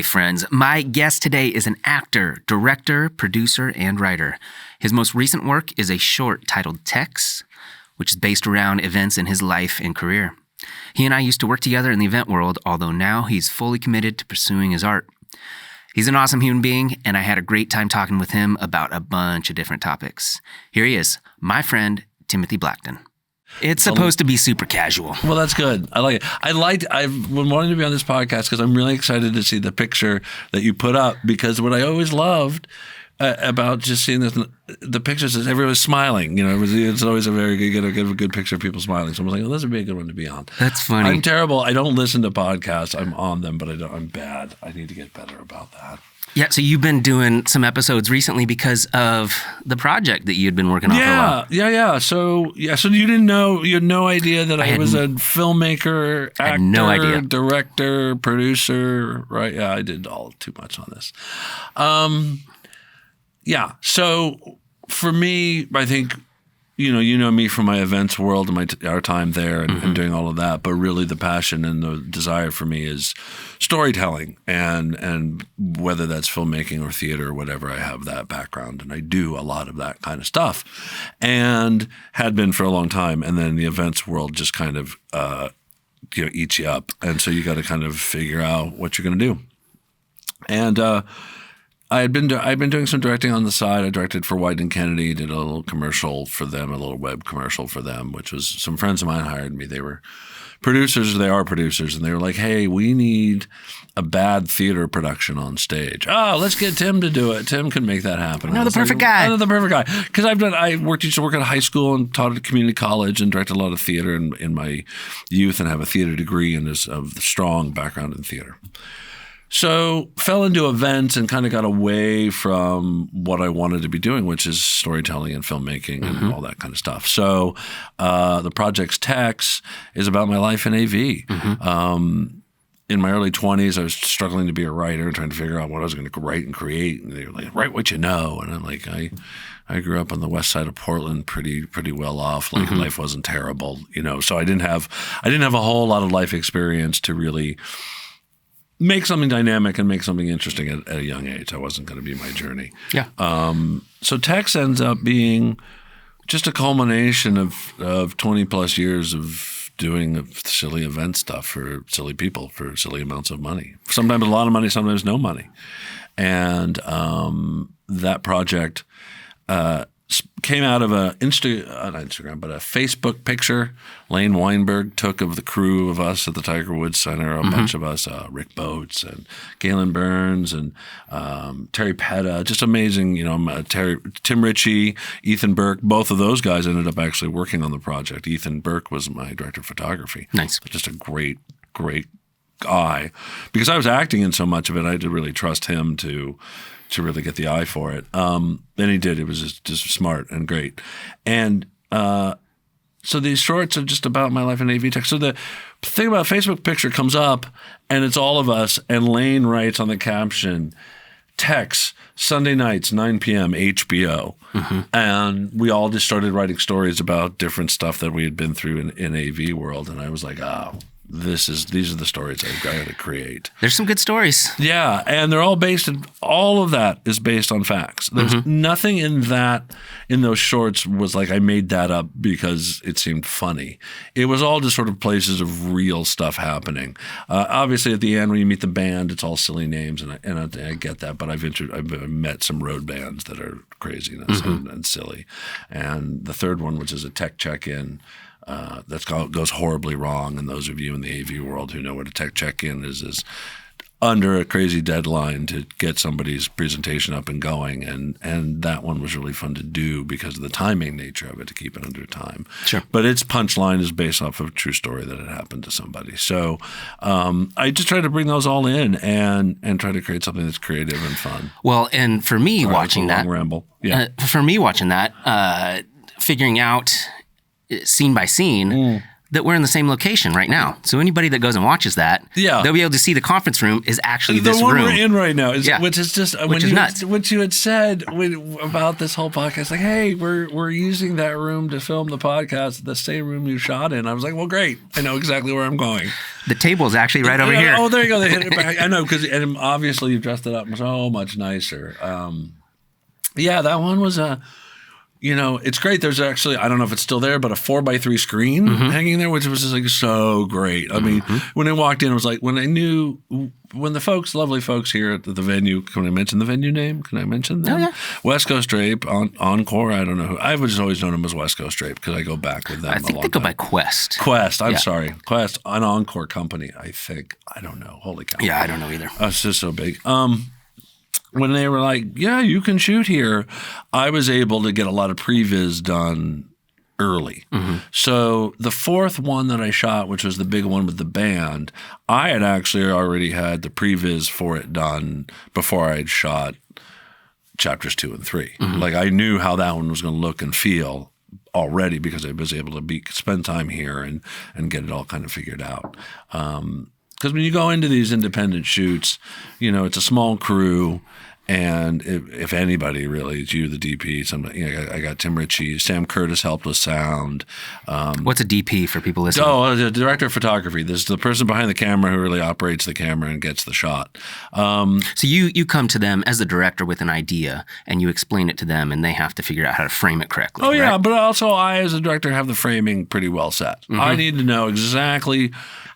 friends. My guest today is an actor, director, producer, and writer. His most recent work is a short titled Tex, which is based around events in his life and career. He and I used to work together in the event world, although now he's fully committed to pursuing his art. He's an awesome human being, and I had a great time talking with him about a bunch of different topics. Here he is, my friend, Timothy Blackton. It's supposed to be super casual. Well, that's good. I like it. I've been wanting to be on this podcast because I'm really excited to see the picture that you put up, because what I always loved about just seeing the pictures is everyone's smiling. You know, it's always a very good, get a good picture of people smiling. So I was like, this would be a good one to be on. That's funny. I'm terrible. I don't listen to podcasts. I'm on them, but I'm bad. I need to get better about that. Yeah, so you've been doing some episodes recently because of the project that you'd been working on for a while. Yeah. So you didn't know, you had no idea that I was a filmmaker, actor, no idea. Director, producer, right? Yeah, I did all too much on this. Yeah, so for me, I think, you know me from my events world and our time there and doing all of that, but really the passion and the desire for me is storytelling, and whether that's filmmaking or theater or whatever, I have that background and I do a lot of that kind of stuff, and had been for a long time. And then the events world just kind of eats you up, and so you got to kind of figure out what you're going to do. And I've been doing some directing on the side. I directed for White and Kennedy, did a little commercial for them, a little web commercial for them, which was some friends of mine hired me. They were producers, and they were like, hey, we need a bad theater production on stage. Oh, let's get Tim to do it. Tim can make that happen. The perfect guy. Because I used to work at a high school and taught at a community college and directed a lot of theater in my youth, and have a theater degree and a strong background in theater. So fell into events and kind of got away from what I wanted to be doing, which is storytelling and filmmaking and all that kind of stuff. So the project's Tex is about my life in AV. In my early 20s, I was struggling to be a writer and trying to figure out what I was going to write and create. And they were like, write what you know. And I'm like, I grew up on the west side of Portland, pretty well off. Like life wasn't terrible, So I didn't have a whole lot of life experience to really make something dynamic and make something interesting at a young age. That wasn't going to be my journey. Yeah. So Tex ends up being just a culmination of 20 plus years of doing silly event stuff for silly people for silly amounts of money. Sometimes a lot of money, sometimes no money. And that project came out of not Instagram, but a Facebook picture Lane Weinberg took of the crew of us at the Tiger Woods Center, a bunch of us, Rick Boats and Galen Burns and Terry Petta, just amazing, Tim Ritchie, Ethan Burke, both of those guys ended up actually working on the project. Ethan Burke was my director of photography. Nice. Just a great guy. Because I was acting in so much of it, I had to really trust him to really get the eye for it. And he did. It was just smart and great. And so these shorts are just about my life in AV tech. So the thing about Facebook picture comes up, and it's all of us, and Lane writes on the caption, Tex, Sunday nights, 9 p.m., HBO. And we all just started writing stories about different stuff that we had been through in AV world. And I was like, these are the stories I've got to create. There's some good stories. Yeah, and they're all all of that is based on facts. There's nothing in those shorts was like I made that up because it seemed funny. It was all just sort of places of real stuff happening. Obviously, at the end when you meet the band, it's all silly names, and I get that. But I've met some road bands that are craziness and silly. And the third one, which is a tech check-in, that goes horribly wrong. And those of you in the AV world who know what a tech check-in is under a crazy deadline to get somebody's presentation up and going. And that one was really fun to do because of the timing nature of it, to keep it under time. Sure. But its punchline is based off of a true story that had happened to somebody. So I just try to bring those all in and try to create something that's creative and fun. Well, and for me watching that, figuring out scene by scene that we're in the same location right now. So anybody that goes and watches that, they'll be able to see the conference room is actually this room. The one we're in right now, which is just nuts. What you had said about this whole podcast, like, hey, we're using that room to film the podcast, the same room you shot in. I was like, well, great. I know exactly where I'm going. The table is actually right over here. Oh, there you go. They hit it back. I know, and obviously you've dressed it up so much nicer. That one was it's great. There's actually, I don't know if it's still there, but a 4x3 screen hanging there, which was just like so great. I mean, when I walked in, it was like when the lovely folks here at the venue, can I mention the venue name? Can I mention them? Oh, yeah. West Coast Drape, Encore, I don't know who. I've just always known them as West Coast Drape because I go back with them I think they go by Quest. I'm sorry. Quest, an Encore company, I think. I don't know. Holy cow. Yeah, I don't know either. It's just so big. When they were like, yeah, you can shoot here, I was able to get a lot of previs done early. So the fourth one that I shot, which was the big one with the band, I had actually already had the previs for it done before I had shot chapters 2 and 3. Like I knew how that one was going to look and feel already because I was able to spend time here and get it all kind of figured out. Because when you go into these independent shoots, it's a small crew, and if anybody really, it's you, the DP. I got Tim Ritchie, Sam Curtis helped with sound. What's a DP for people listening? Oh, the director of photography. This is the person behind the camera who really operates the camera and gets the shot. So you come to them as the director with an idea, and you explain it to them, and they have to figure out how to frame it correctly. Oh, right? yeah, but also I, as a director, have the framing pretty well set. I need to know exactly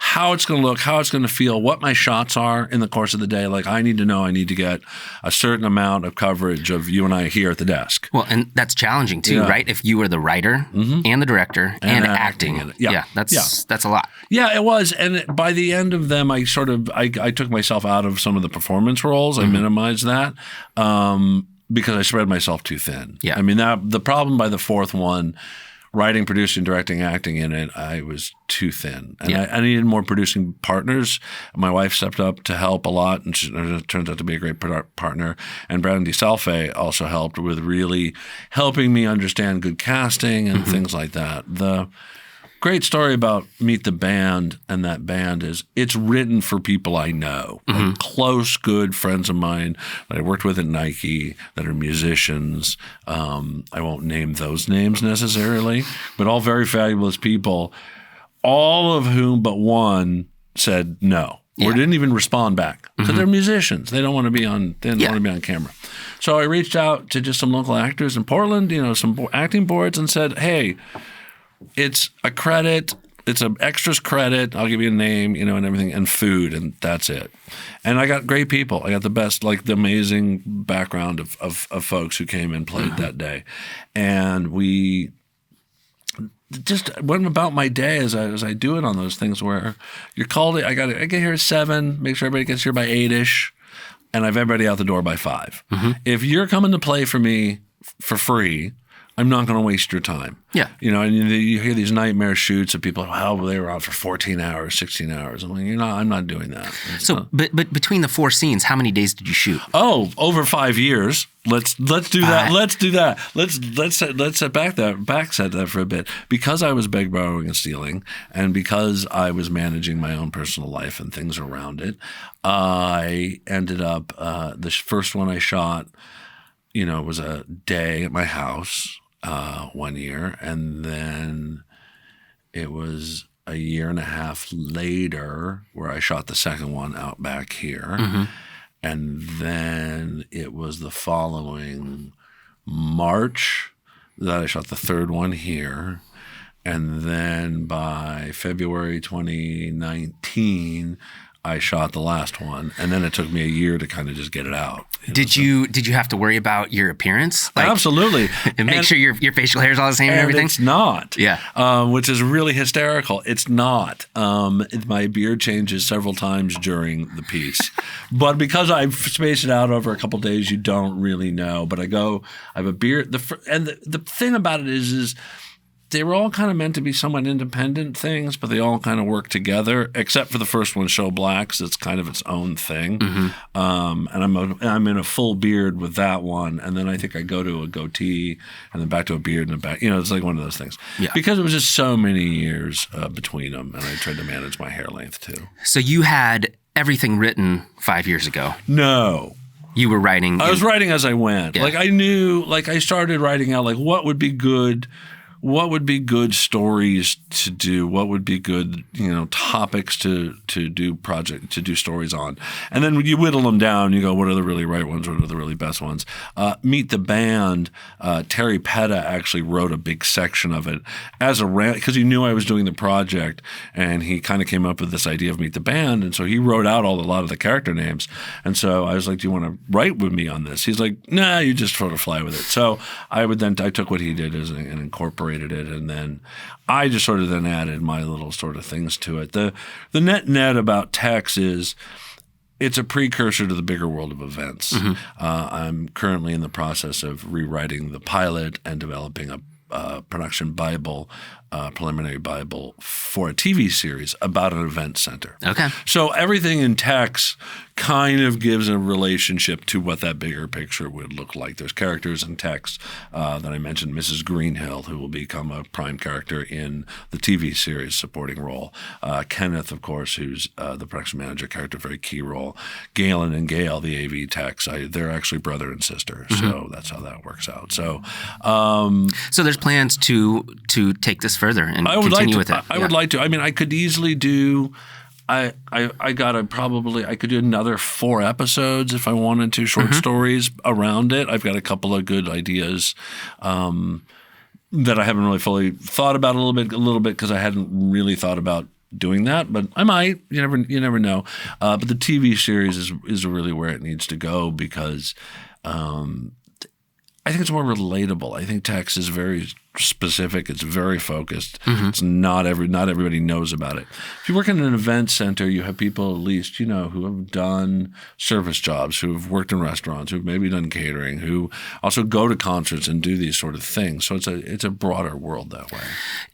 how it's going to look, how it's going to feel, what my shots are in the course of the day. Like I need to get a certain amount of coverage of you and I here at the desk. Well, and that's challenging too, right? If you are the writer and the director and acting in it. That's a lot. Yeah, it was. And by the end of them, I took myself out of some of the performance roles. I minimized that because I spread myself too thin. Yeah. I mean, the problem by the fourth one, writing, producing, directing, acting in it, I was too thin. And I needed more producing partners. My wife stepped up to help a lot, and she turns out to be a great partner. And Brandon DeSalfe also helped with really helping me understand good casting and things like that. The great story about Meet the Band and that band is it's written for people I know, like close, good friends of mine that I worked with at Nike that are musicians. I won't name those names necessarily, but all very fabulous people, all of whom but one said no or didn't even respond back because they're musicians. They don't want to be on. They don't want to be on camera. So I reached out to just some local actors in Portland, some acting boards, and said, "Hey, it's a credit. It's an extras credit. I'll give you a name, and everything, and food, and that's it." And I got great people. I got the best, like the amazing background of folks who came and played that day, and we just went about my day as I do it on those things where you're called. I get here at 7. Make sure everybody gets here by 8ish, and I have everybody out the door by 5. If you're coming to play for me for free, I'm not going to waste your time. Yeah. And you hear these nightmare shoots of people, they were out for 14 hours, 16 hours. I'm like, I'm not doing that. But between the 4 scenes, how many days did you shoot? Oh, over 5 years. Let's do that. Let's do that. Let's set that for a bit. Because I was beg, borrowing, and stealing, and because I was managing my own personal life and things around it, I ended up, the first one I shot, it was a day at my house 1 year, and then it was a year and a half later where I shot the second one out back here, and then it was the following March that I shot the third one here, and then by February 2019 I shot the last one, and then it took me a year to kind of just get it out. Did you have to worry about your appearance? Absolutely. And make sure your facial hair is all the same and everything? It's not. Yeah. Which is really hysterical. It's not. My beard changes several times during the piece. But because I've spaced it out over a couple of days, you don't really know. But I have a beard. The thing about it is they were all kind of meant to be somewhat independent things, but they all kind of work together, except for the first one, Show Blacks. It's kind of its own thing. And I'm in a full beard with that one. And then I think I go to a goatee and then back to a beard and back. It's like one of those things. Yeah. Because it was just so many years between them. And I tried to manage my hair length too. So you had everything written 5 years ago? No. You were writing? I was writing as I went. Yeah. Like I knew, like I started writing out like what would be good stories to do, what would be good, topics to do stories on. And then when you whittle them down, you go, what are the really right ones? What are the really best ones? Meet the Band, Terry Petta actually wrote a big section of it as a rant because he knew I was doing the project and he kind of came up with this idea of Meet the Band. And so he wrote out a lot of the character names. And so I was like, do you want to write with me on this? He's like, nah, you just sort of fly with it. So I took what he did and incorporated it, and then I just sort of then added my little sort of things to it. The net about Tex is it's a precursor to the bigger world of events. I'm currently in the process of rewriting the pilot and developing a production Bible, preliminary Bible for a TV series about an event center. Okay. So everything in Tex kind of gives a relationship to what that bigger picture would look like. There's characters in Tex that I mentioned, Mrs. Greenhill, who will become a prime character in the TV series supporting role. Kenneth, of course, who's the production manager character, very key role. Galen and Gail, the AV techs, they're actually brother and sister. So that's how that works out. So there's plans to take this further and continue with it. I would like to. I mean, I could easily do. I could do another 4 episodes if I wanted to, short stories around it. I've got a couple of good ideas that I haven't really fully thought about a little bit because I hadn't really thought about doing that, but I might. You never know. But the TV series is really where it needs to go because I think it's more relatable. I think Tex is very specific. It's very focused. It's not everybody knows about it. If you work in an event center, you have people at least, who have done service jobs, who have worked in restaurants, who've maybe done catering, who also go to concerts and do these sort of things. So it's a broader world that way.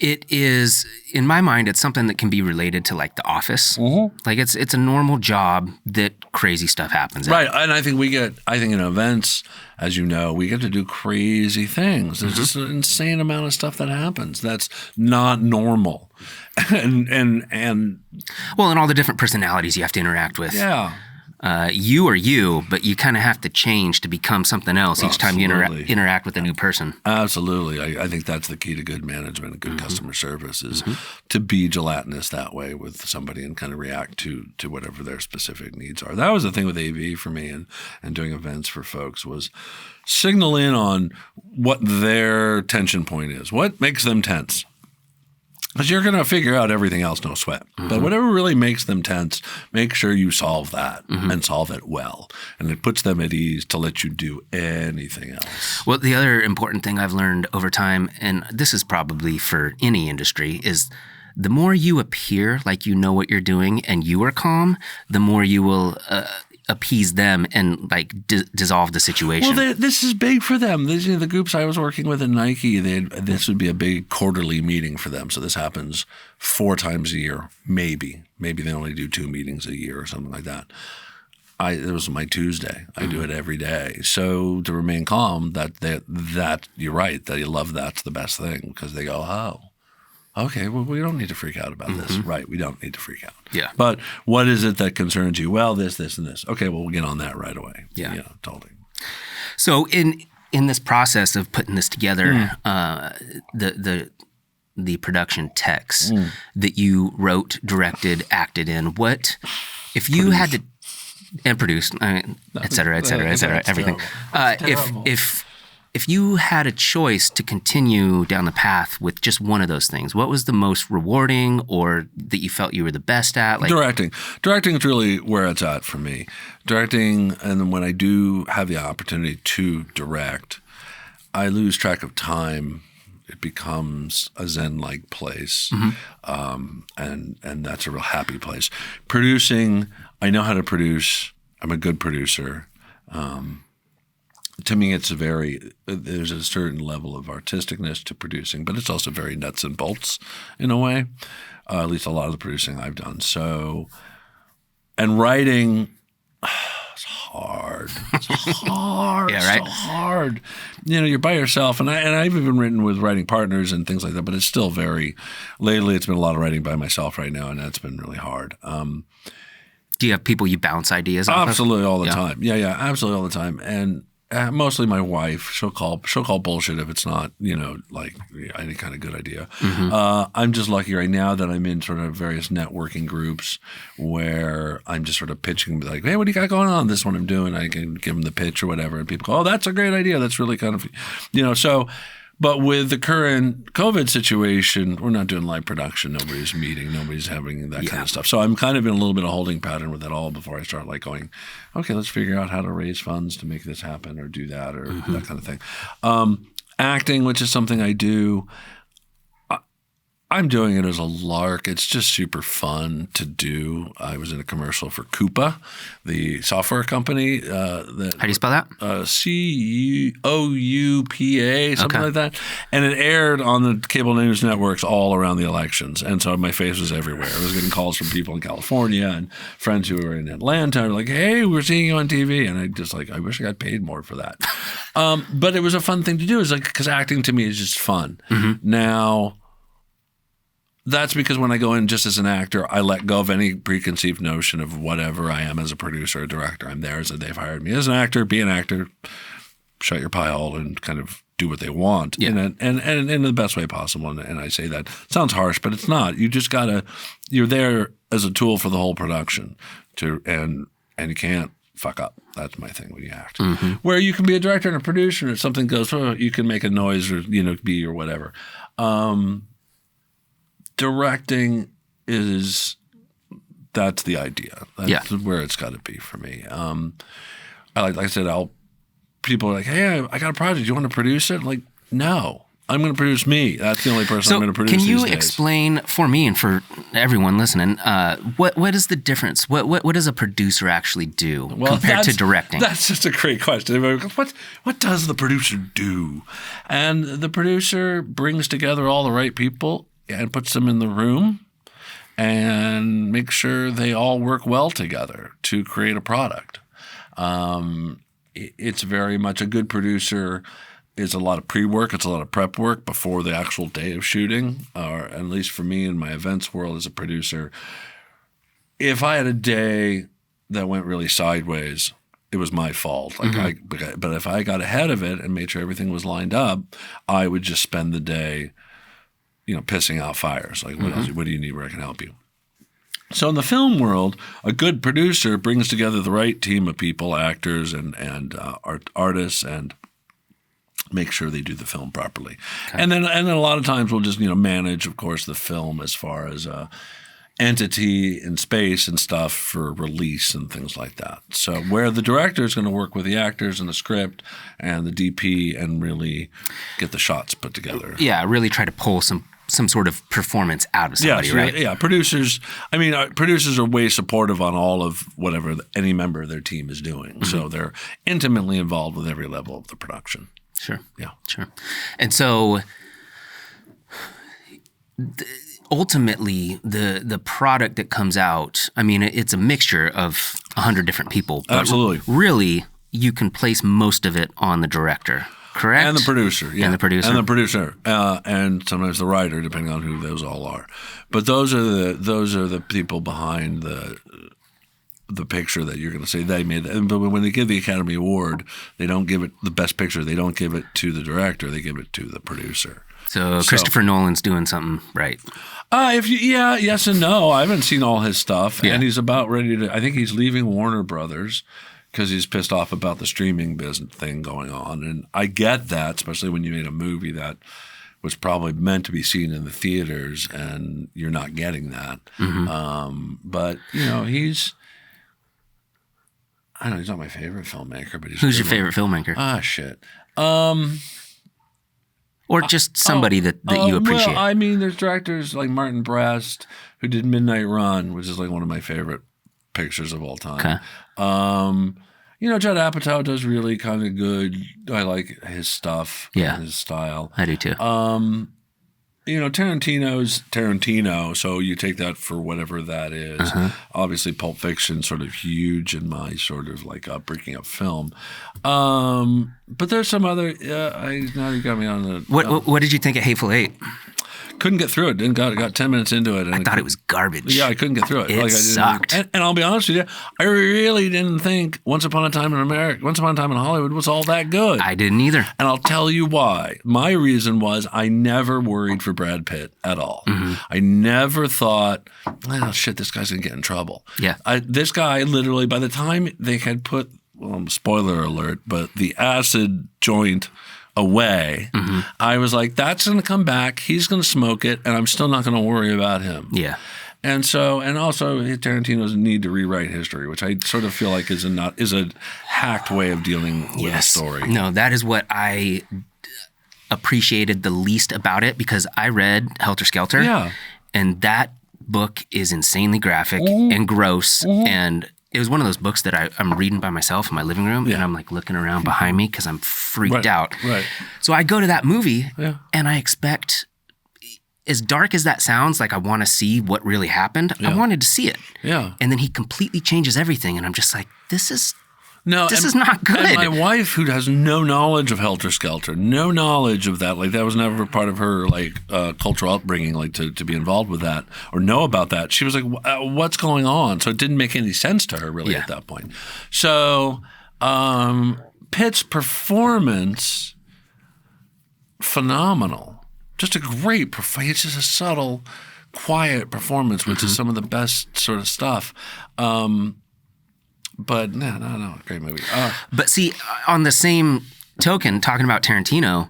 It is, in my mind, it's something that can be related to like The Office. Like it's a normal job that crazy stuff happens at. Right. And I think in events, as you know, we get to do crazy things. There's just an insane amount of stuff that happens that's not normal. And well, and all the different personalities you have to interact with. Yeah. You are you, but you kind of have to change to become something else each time you interact with a new person. Absolutely. I think that's the key to good management and good customer service is to be gelatinous that way with somebody and kind of react to whatever their specific needs are. That was the thing with AV for me and doing events for folks was signal in on what their tension point is. What makes them tense? Because you're going to figure out everything else, no sweat. But whatever really makes them tense, make sure you solve that and solve it well. And it puts them at ease to let you do anything else. Well, the other important thing I've learned over time, and this is probably for any industry, is the more you appear like you know what you're doing and you are calm, the more you will appease them and like dissolve the situation. Well, this is big for them. The groups I was working with at Nike, this would be a big quarterly meeting for them. So this happens 4 times a year, maybe. Maybe they only do 2 meetings a year or something like that. It was my Tuesday. I do it every day. So to remain calm, that you're right, that you love that's the best thing because they go, oh. Okay, well, we don't need to freak out about this. Right, we don't need to freak out. Yeah. But what is it that concerns you? Well, this, and this. Okay, well, we'll get on that right away. Yeah. Totally. So in this process of putting this together, the production Tex that you wrote, directed, acted in, what if you had to and produced, et cetera, everything. If you had a choice to continue down the path with just one of those things, what was the most rewarding or that you felt you were the best at? Directing. Directing is really where it's at for me. Directing, and when I do have the opportunity to direct, I lose track of time. It becomes a Zen-like place, and that's a real happy place. Producing, I know how to produce. I'm a good producer. to me, there's a certain level of artisticness to producing, but it's also very nuts and bolts in a way, at least a lot of the producing I've done. So, and writing, it's hard. It's hard. Yeah, right? It's so hard. You're by yourself, and I've even written with writing partners and things like that, but it's still lately it's been a lot of writing by myself right now, and that's been really hard. Do you have people you bounce ideas off of? Absolutely all the time. Yeah, absolutely all the time. And mostly my wife. She'll call bullshit if it's not, like any kind of good idea. Mm-hmm. I'm just lucky right now that I'm in sort of various networking groups where I'm just sort of pitching, like, hey, what do you got going on? This one I'm doing. I can give them the pitch or whatever, and people go, oh, that's a great idea. That's really kind of, so. But with the current COVID situation, we're not doing live production. Nobody's meeting. Nobody's having that kind of stuff. So I'm kind of in a little bit of holding pattern with it all before I start like going, okay, let's figure out how to raise funds to make this happen or do that or that kind of thing. Acting, which is something I do, I'm doing it as a lark. It's just super fun to do. I was in a commercial for Coupa, the software company. How do you spell that? Coupa, something like that. And it aired on the cable news networks all around the elections. And so my face was everywhere. I was getting calls from people in California and friends who were in Atlanta. Like, hey, we're seeing you on TV. And I just I wish I got paid more for that. But it was a fun thing to do. Because acting to me is just fun. Mm-hmm. Now, that's because when I go in just as an actor, I let go of any preconceived notion of whatever I am as a producer or director. I'm there as they've hired me as an actor, be an actor, shut your pie hole and kind of do what they want and in the best way possible. And I say that sounds harsh, but it's not. You just you're there as a tool for the whole production and you can't fuck up. That's my thing when you act. Mm-hmm. Where you can be a director and a producer and if something goes, you can make a noise or, be or whatever. Directing that's the idea. That's where it's got to be for me. Like I said, people are like, hey, I got a project. You want to produce it? I'm like, no, I'm going to produce me. That's the only person I'm going to produce these days. Can you explain for me and for everyone listening, what is the difference? What does a producer actually do compared to directing? That's just a great question. What does the producer do? And the producer brings together all the right people and puts them in the room and makes sure they all work well together to create a product. It's very much a good producer is a lot of pre-work. It's a lot of prep work before the actual day of shooting, or at least for me in my events world as a producer. If I had a day that went really sideways, it was my fault. But if I got ahead of it and made sure everything was lined up, I would just spend the day pissing out fires. Like, what do you need where I can help you? So in the film world, a good producer brings together the right team of people, actors and artists, and make sure they do the film properly. Okay. And then a lot of times we'll just manage, of course, the film as far as entity in space and stuff for release and things like that. So where the director is going to work with the actors and the script and the DP and really get the shots put together. Yeah, really try to pull some sort of performance out of somebody, right? Yeah, producers are way supportive on all of whatever any member of their team is doing. Mm-hmm. So they're intimately involved with every level of the production. Sure. Yeah. Sure. And so ultimately the product that comes out, it's a mixture of 100 different people. But absolutely. Really, you can place most of it on the director. Correct? And the producer, yeah. And the producer. And sometimes the writer, depending on who those all are. But those are the people behind the picture that you're going to say they made. But when they give the Academy Award, they don't give it the best picture. They don't give it to the director. They give it to the producer. So Christopher Nolan's doing something right. Yes and no. I haven't seen all his stuff, and he's about ready to. I think he's leaving Warner Brothers because he's pissed off about the streaming business thing going on. And I get that, especially when you made a movie that was probably meant to be seen in the theaters and you're not getting that. Mm-hmm. But, he's – I don't know, he's not my favorite filmmaker, but he's – Who's your favorite filmmaker? Shit. Or just somebody that you appreciate. Well, there's directors like Martin Brest who did Midnight Run, which is like one of my favorite pictures of all time. Okay. Judd Apatow does really kind of good. I like his stuff. Yeah. His style. I do too. Tarantino's Tarantino, so you take that for whatever that is. Obviously, Pulp Fiction sort of huge in my sort of like breaking up film. But there's some other. Now you got me on the. What did you think of Hateful Eight? Couldn't get through it. Got 10 minutes into it. And I thought it was garbage. Yeah, I couldn't get through it. It sucked. And I'll be honest with you, I really didn't think Once Upon a Time in Hollywood was all that good. I didn't either. And I'll tell you why. My reason was I never worried for Brad Pitt at all. I never thought, oh, shit, this guy's going to get in trouble. Yeah. This guy literally, by the time they had put, spoiler alert, but the acid joint away, I was like, that's going to come back. He's going to smoke it, and I'm still not going to worry about him. Yeah. And also Tarantino's need to rewrite history, which I sort of feel like is a hacked way of dealing with a story. No, that is what I appreciated the least about it, because I read Helter Skelter. Yeah. And that book is insanely graphic and gross, and it was one of those books that I'm reading by myself in my living room, and I'm like looking around behind me because I'm freaked out. Right. So I go to that movie, and I expect, as dark as that sounds, like I want to see what really happened. I wanted to see it. Yeah. And then he completely changes everything, and I'm just like, this is is not good. And my wife, who has no knowledge of Helter Skelter, no knowledge of that, like that was never part of her like cultural upbringing, like to be involved with that or know about that. She was like, "What's going on?" So it didn't make any sense to her really at that point. So Pitt's performance, phenomenal, just a great performance. It's just a subtle, quiet performance, which is some of the best sort of stuff. But no, great movie. But see, on the same token, talking about Tarantino,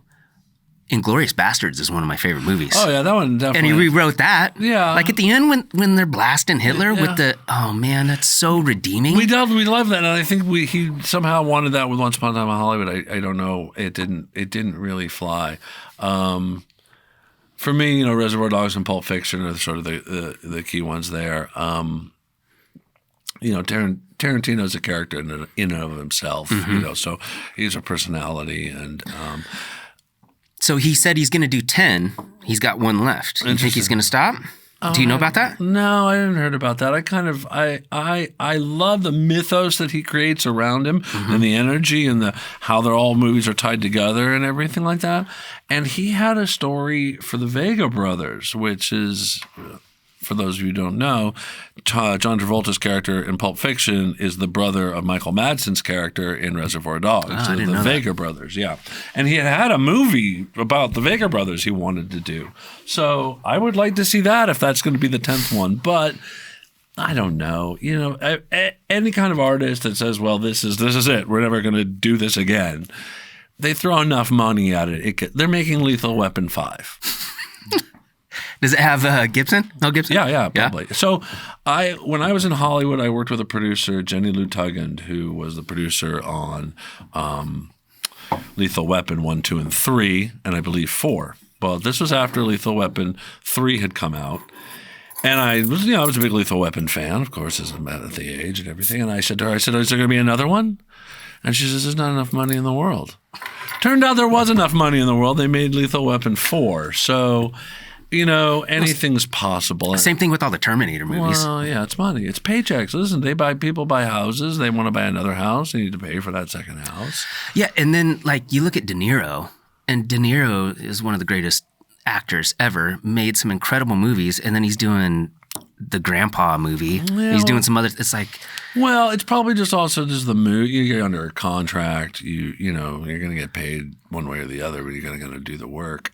Inglourious Bastards is one of my favorite movies. Oh yeah, that one definitely. And he rewrote that. Yeah. Like at the end when they're blasting Hitler with the, oh man, that's so redeeming. We love that, and I think he somehow wanted that with Once Upon a Time in Hollywood. I don't know, it didn't really fly. For me, Reservoir Dogs and Pulp Fiction are sort of the key ones there. Tarantino's a character in and of himself, so he's a personality. And so he said he's going to do 10. He's got one left. You think he's going to stop? Do you know about that? No, I hadn't heard about that. I love the mythos that he creates around him and the energy and how all movies are tied together and everything like that. And he had a story for the Vega brothers, which is, for those of you who don't know, John Travolta's character in Pulp Fiction is the brother of Michael Madsen's character in Reservoir Dogs. I didn't know Vega brothers, yeah. And he had a movie about the Vega brothers he wanted to do. So I would like to see that if that's going to be the 10th one. But I don't know. Any kind of artist that says, well, this is it, we're never going to do this again, they throw enough money at it. They're making Lethal Weapon 5. Does it have Gibson? Mel Gibson? Yeah, probably. Yeah. So when I was in Hollywood, I worked with a producer, Jenny Lou Tugend, who was the producer on Lethal Weapon 1, 2, and 3, and I believe 4. Well, this was after Lethal Weapon 3 had come out. And I was a big Lethal Weapon fan, of course, as I'm at the age and everything. And I said to her, is there going to be another one? And she says, there's not enough money in the world. Turned out there was enough money in the world. They made Lethal Weapon 4. So, anything's possible. Same thing with all the Terminator movies. Well, yeah, it's money. It's paychecks. Listen, people buy houses. They want to buy another house. They need to pay for that second house. Yeah, and then you look at De Niro, and De Niro is one of the greatest actors ever, made some incredible movies, and then he's doing the Grandpa movie. Yeah, he's doing some other, it's like... Well, it's probably just the movie. You're under a contract. You're going to get paid one way or the other, but you're going to do the work.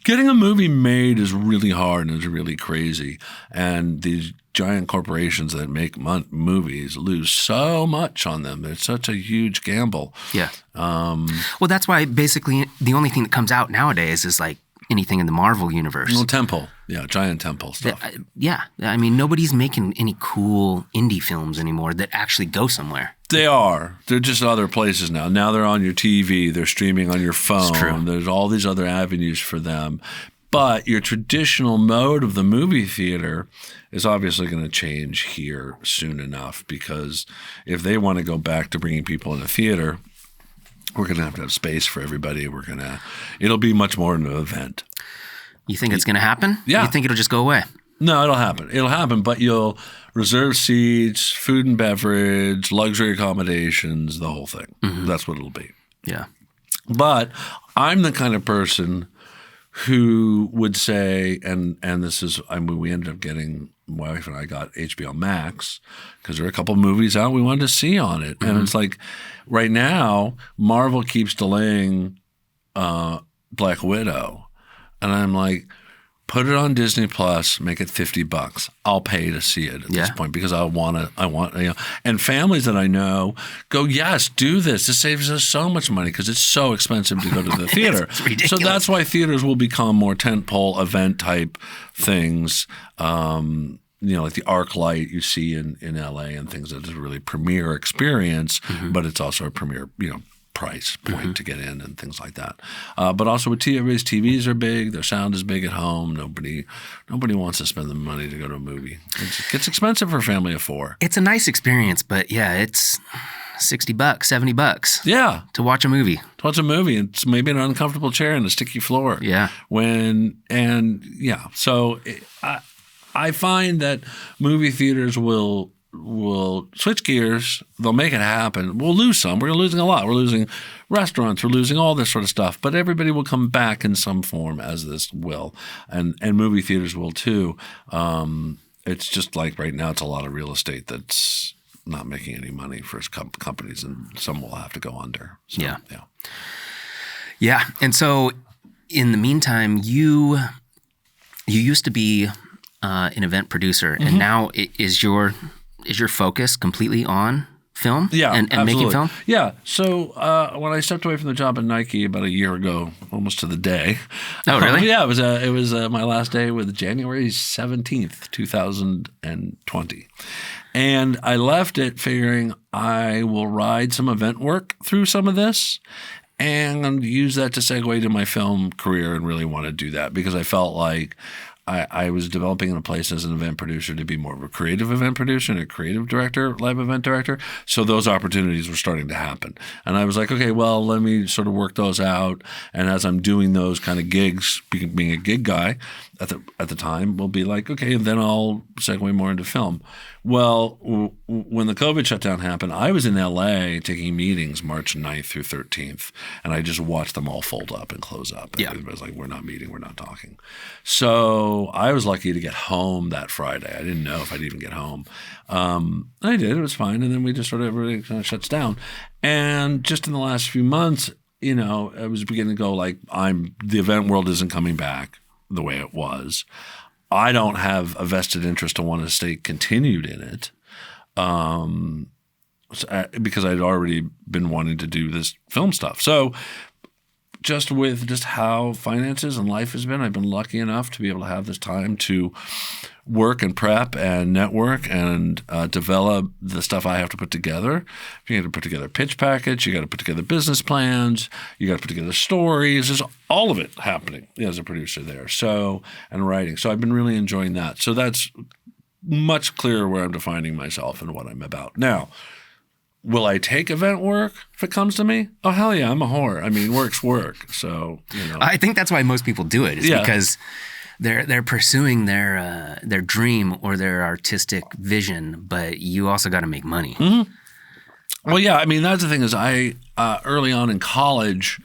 Getting a movie made is really hard and it's really crazy. And these giant corporations that make movies lose so much on them. It's such a huge gamble. Yeah. Well, that's why basically the only thing that comes out nowadays is like anything in the Marvel universe. Well, temple. Yeah, giant temple stuff. Yeah. I mean, nobody's making any cool indie films anymore that actually go somewhere. They are. They're just other places now. Now they're on your TV. They're streaming on your phone. It's true. There's all these other avenues for them. But your traditional mode of the movie theater is obviously going to change here soon enough, because if they want to go back to bringing people in the theater, we're going to have space for everybody. It'll be much more an event. You think it's going to happen? Yeah. You think it'll just go away? No, it'll happen. It'll happen, but you'll reserve seats, food and beverage, luxury accommodations, the whole thing. Mm-hmm. That's what it'll be. Yeah. But I'm the kind of person who would say, and this is, we ended up getting, my wife and I got HBO Max because there are a couple of movies out we wanted to see on it. Mm-hmm. And it's like, right now, Marvel keeps delaying Black Widow. And I'm like, put it on Disney Plus, make it $50. I'll pay to see it at this point, because I want, and families that I know go, yes, do this. This saves us so much money because it's so expensive to go to the theater. It's ridiculous. So that's why theaters will become more tentpole event type things. Like the ArcLight you see in LA and things that is a really premier experience, but it's also a premier, price point to get in and things like that. But also with everybody's TVs are big, their sound is big at home. Nobody wants to spend the money to go to a movie. It gets expensive for a family of 4. It's a nice experience, but yeah, it's $60, $70. Yeah. To watch a movie. It's maybe an uncomfortable chair and a sticky floor. Yeah. So I find that movie theaters will switch gears. They'll make it happen. We'll lose some. We're losing a lot. We're losing restaurants. We're losing all this sort of stuff. But everybody will come back in some form, as this will, and movie theaters will too. It's just like right now, it's a lot of real estate that's not making any money for companies, and some will have to go under. So, yeah. And so, in the meantime, you used to be an event producer, and now is your focus completely on film? Yeah, and making film? Yeah. So when I stepped away from the job at Nike about a year ago, almost to the day. Oh, really? Yeah, it was my last day with January 17th, 2020. And I left it figuring I will ride some event work through some of this and use that to segue to my film career, and really want to do that because I felt like I was developing in a place as an event producer to be more of a creative event producer and a creative director, live event director. So those opportunities were starting to happen. And I was like, okay, well, let me sort of work those out. And as I'm doing those kind of gigs, being a gig guy at the time, we'll be like, okay, and then I'll segue more into film. Well, when the COVID shutdown happened, I was in LA taking meetings March 9th through 13th, and I just watched them all fold up and close up. And everybody was like, we're not meeting, we're not talking. So I was lucky to get home that Friday. I didn't know if I'd even get home. I did, it was fine. And then we just everybody kind of shuts down. And just in the last few months, I was beginning to go like, the event world isn't coming back the way it was. I don't have a vested interest to want to stay continued in it because I'd already been wanting to do this film stuff. So just with how finances and life has been, I've been lucky enough to be able to have this time to work and prep and network and develop the stuff I have to put together. You got to put together a pitch package. You got to put together business plans. You got to put together stories. There's all of it happening as a producer there. So, and writing. So I've been really enjoying that. So that's much clearer where I'm defining myself and what I'm about. Now, will I take event work if it comes to me? Oh, hell yeah, I'm a whore. I mean, work's work. So, I think that's why most people do it, is because they're pursuing their dream or their artistic vision, but you also got to make money. Mm-hmm. Well, yeah, I mean, that's the thing is early on in college,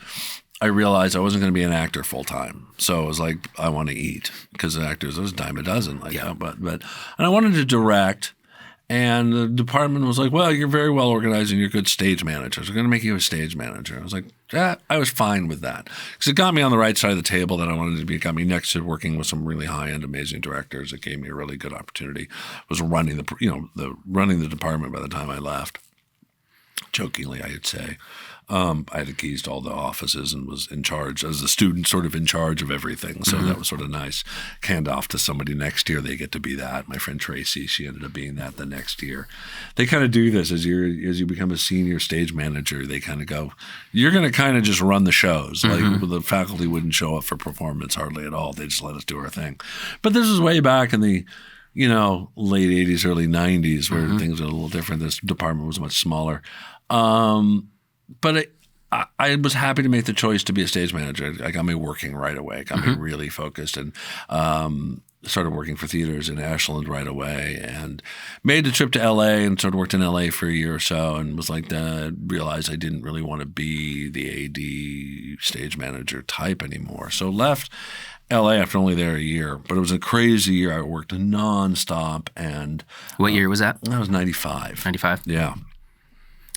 I realized I wasn't going to be an actor full time. So it was like, I want to eat because actors, there's a dime a dozen. And I wanted to direct. And the department was like, well, you're very well organized and you're a good stage manager. So we're going to make you a stage manager. I was like, I was fine with that. Because it got me on the right side of the table that I wanted to be. It got me next to working with some really high-end, amazing directors. It gave me a really good opportunity. I was running the department by the time I left. Jokingly, I would say. I had the keys to all the offices and was in charge as a student, sort of in charge of everything. So that was sort of nice. Hand off to somebody next year, they get to be that. My friend Tracy, she ended up being that the next year. They kind of do this as you become a senior stage manager. They kind of go, you're going to kind of just run the shows. Like the faculty wouldn't show up for performance hardly at all. They just let us do our thing. But this was way back in the late 80s, early 90s, where things were a little different. This department was much smaller. But I was happy to make the choice to be a stage manager. I got me working right away. It got me really focused, and started working for theaters in Ashland right away, and made the trip to LA and sort of worked in LA for a year or so, and was like, realized I didn't really want to be the AD stage manager type anymore. So left LA after only there a year, but it was a crazy year. I worked nonstop. And what year was that? That was 95. 95? Yeah.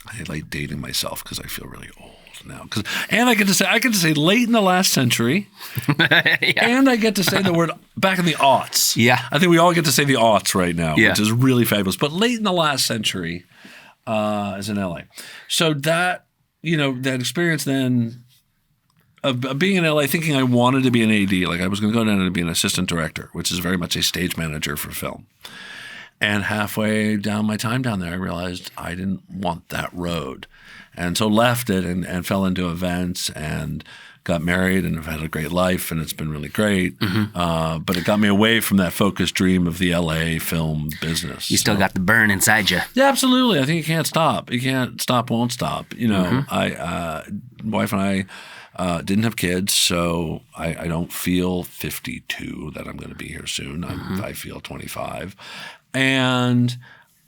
I like dating myself because I feel really old now. And I get to say late in the last century, and I get to say the word back in the aughts. Yeah. I think we all get to say the aughts right now, which is really fabulous. But late in the last century is in LA. So that, that experience then of being in LA, thinking I wanted to be an AD, like I was going to go down and be an assistant director, which is very much a stage manager for film. And halfway down my time down there, I realized I didn't want that road. And so left it and fell into events and got married and have had a great life, and it's been really great. But it got me away from that focused dream of the LA film business. You still got the burn inside you. Yeah, absolutely. I think you can't stop. You can't stop, won't stop. Wife and I didn't have kids, so I don't feel 52 that I'm going to be here soon. I feel 25. And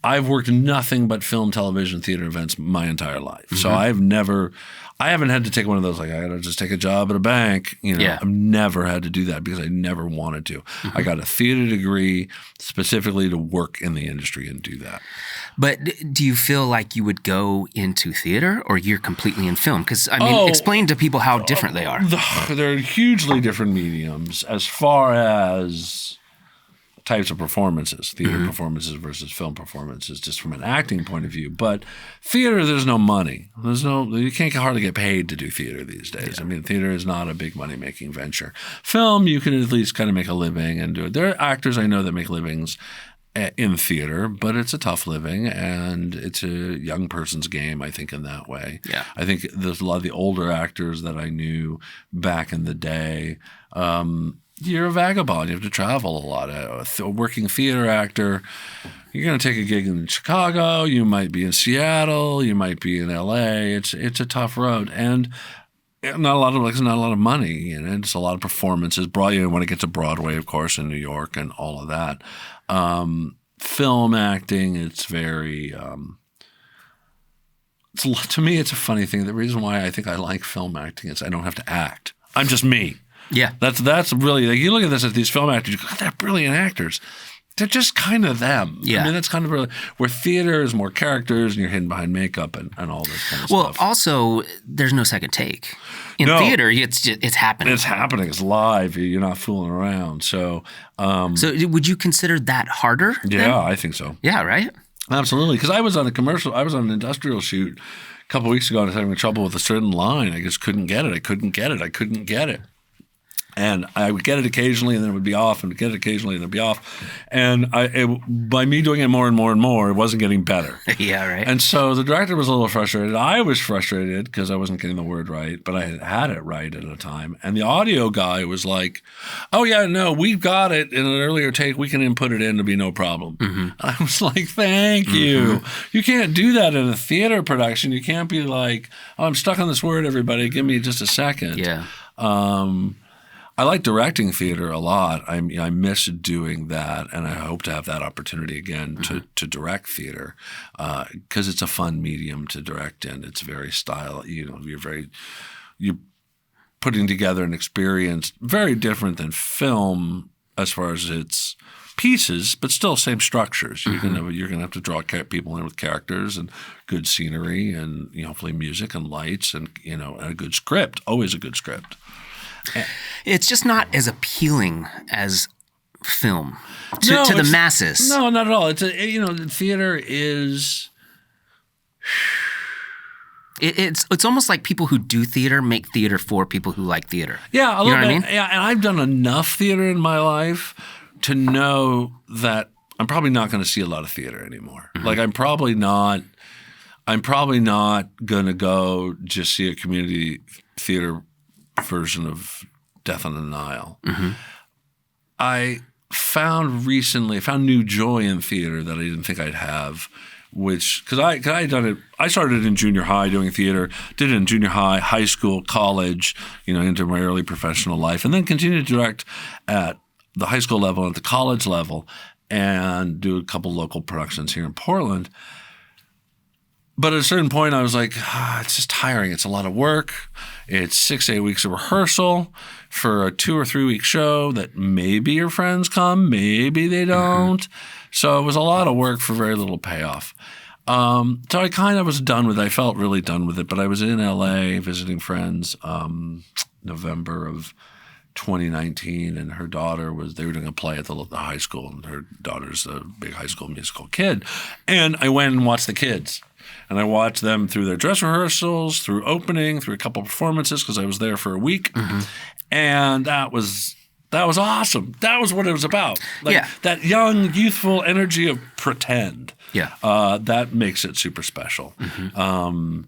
I've worked nothing but film, television, theater events my entire life. So I haven't had to take one of those, like, I got to just take a job at a bank. I've never had to do that because I never wanted to. I got a theater degree specifically to work in the industry and do that. But do you feel like you would go into theater, or you're completely in film? Because, explain to people how different they are. They're hugely different mediums as far as types of performances, theater performances versus film performances, just from an acting point of view. But theater, there's no money. You can't hardly get paid to do theater these days. Yeah. Theater is not a big money-making venture. Film, you can at least kind of make a living and do it. There are actors I know that make livings in theater, but it's a tough living, and it's a young person's game, I think, in that way. Yeah. I think there's a lot of the older actors that I knew back in the day. You're a vagabond. You have to travel a lot. A working theater actor, you're going to take a gig in Chicago. You might be in Seattle. You might be in LA. It's a tough road, and not a lot of money. It's a lot of performances. When it gets to Broadway, of course, in New York, and all of that. Film acting, it's very. To me, it's a funny thing. The reason why I think I like film acting is I don't have to act. I'm just me. Yeah. That's really, like, you look at this as these film actors, you go, God, they're brilliant actors. They're just kind of them. Yeah. That's kind of really, where theater is more characters and you're hidden behind makeup and all this kind of stuff. Well, also, there's no second take. In theater, it's happening. It's happening. It's live. You're not fooling around. So, so would you consider that harder? Yeah, then? I think so. Yeah, right? Absolutely. Because I was on an industrial shoot a couple of weeks ago, and I was having trouble with a certain line. I just couldn't get it. I couldn't get it. And I would get it occasionally, and then it would be off, and get it occasionally, and it would be off. And by me doing it more and more and more, it wasn't getting better. Yeah, right. And so the director was a little frustrated. I was frustrated because I wasn't getting the word right, but I had it right at a time. And the audio guy was like, oh, yeah, no, we've got it in an earlier take. We can input it in. It'll be no problem. I was like, thank you. You can't do that in a theater production. You can't be like, oh, I'm stuck on this word, everybody. Give me just a second. Yeah. I like directing theater a lot. I miss doing that, and I hope to have that opportunity again to direct theater because it's a fun medium to direct in. It's very you're putting together an experience very different than film as far as its pieces, but still same structures. You're gonna have to draw people in with characters and good scenery and hopefully music and lights and a good script. Always a good script. It's just not as appealing as film to the masses. No, not at all. It's theater is. It's almost like people who do theater make theater for people who like theater. Yeah, a little bit. What I mean? Yeah, and I've done enough theater in my life to know that I'm probably not going to see a lot of theater anymore. Mm-hmm. Like I'm probably not going to go just see a community theater version of Death on the Nile. Mm-hmm. I found new joy in theater that I didn't think I'd have. Because I had done it, I started in junior high doing theater, did it in junior high, high school, college, into my early professional life, and then continued to direct at the high school level and at the college level and do a couple local productions here in Portland. But at a certain point, I was like, it's just tiring. It's a lot of work. It's 6 to 8 weeks of rehearsal for a 2 or 3 week show that maybe your friends come, maybe they don't. So it was a lot of work for very little payoff. So I kind of was done with it. I felt really done with it. But I was in LA visiting friends November of 2019, and her daughter they were doing a play at the high school, and her daughter's a big High School Musical kid. And I went and watched the kids. And I watched them through their dress rehearsals, through opening, through a couple of performances because I was there for a week. Mm-hmm. And that was awesome. That was what it was about. That young, youthful energy of pretend. Yeah. That makes it super special. Mm-hmm.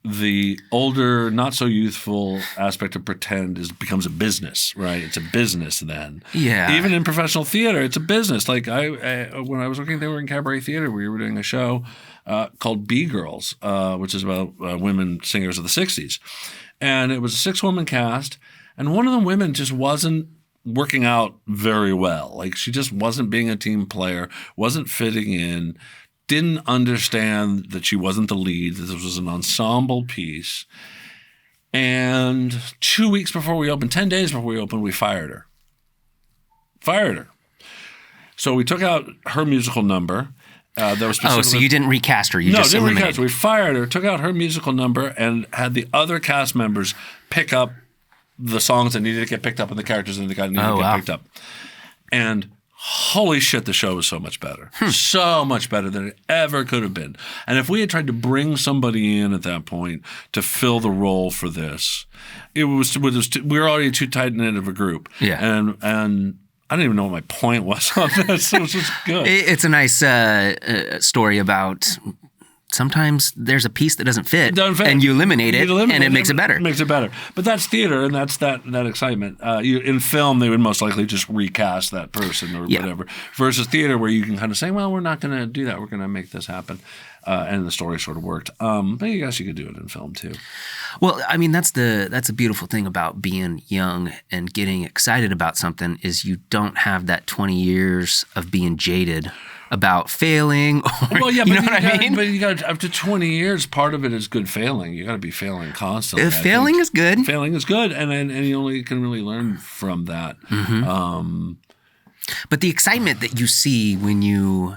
The older, not so youthful aspect of pretend becomes a business, right? It's a business then. Yeah. Even in professional theater, it's a business. Like when I was working there in cabaret theater, we were doing a show called B-Girls, which is about women singers of the 60s. And it was a 6-woman cast, and one of the women just wasn't working out very well. Like she just wasn't being a team player, wasn't fitting in, didn't understand that she wasn't the lead, that this was an ensemble piece. And 2 weeks before we opened, 10 days before we opened, we fired her. So we took out her musical number. So you didn't recast her? You just didn't eliminated. recast her. We fired her, took out her musical number, and had the other cast members pick up the songs that needed to get picked up and the characters that needed to get picked up. And holy shit, the show was so much better. So much better than it ever could have been. And if we had tried to bring somebody in at that point to fill the role for this, we were already too tight-knit of a group. Yeah. And I don't even know what my point was on this. It was just good. It's a nice story about sometimes there's a piece that doesn't fit, and you eliminate it, and it makes it better. It makes it better. But that's theater, and that's that excitement. In film, they would most likely just recast that person or whatever. Versus theater, where you can kind of say, well, we're not going to do that. We're going to make this happen. And the story sort of worked. But I guess you could do it in film, too. Well, I mean, that's a beautiful thing about being young and getting excited about something is you don't have that 20 years of being jaded about failing. Well, yeah, you know what I mean? But you got up to 20 years. Part of it is good failing. You got to be failing constantly. Failing is good. Failing is good, and you only can really learn from that. Mm-hmm. But the excitement that you see when you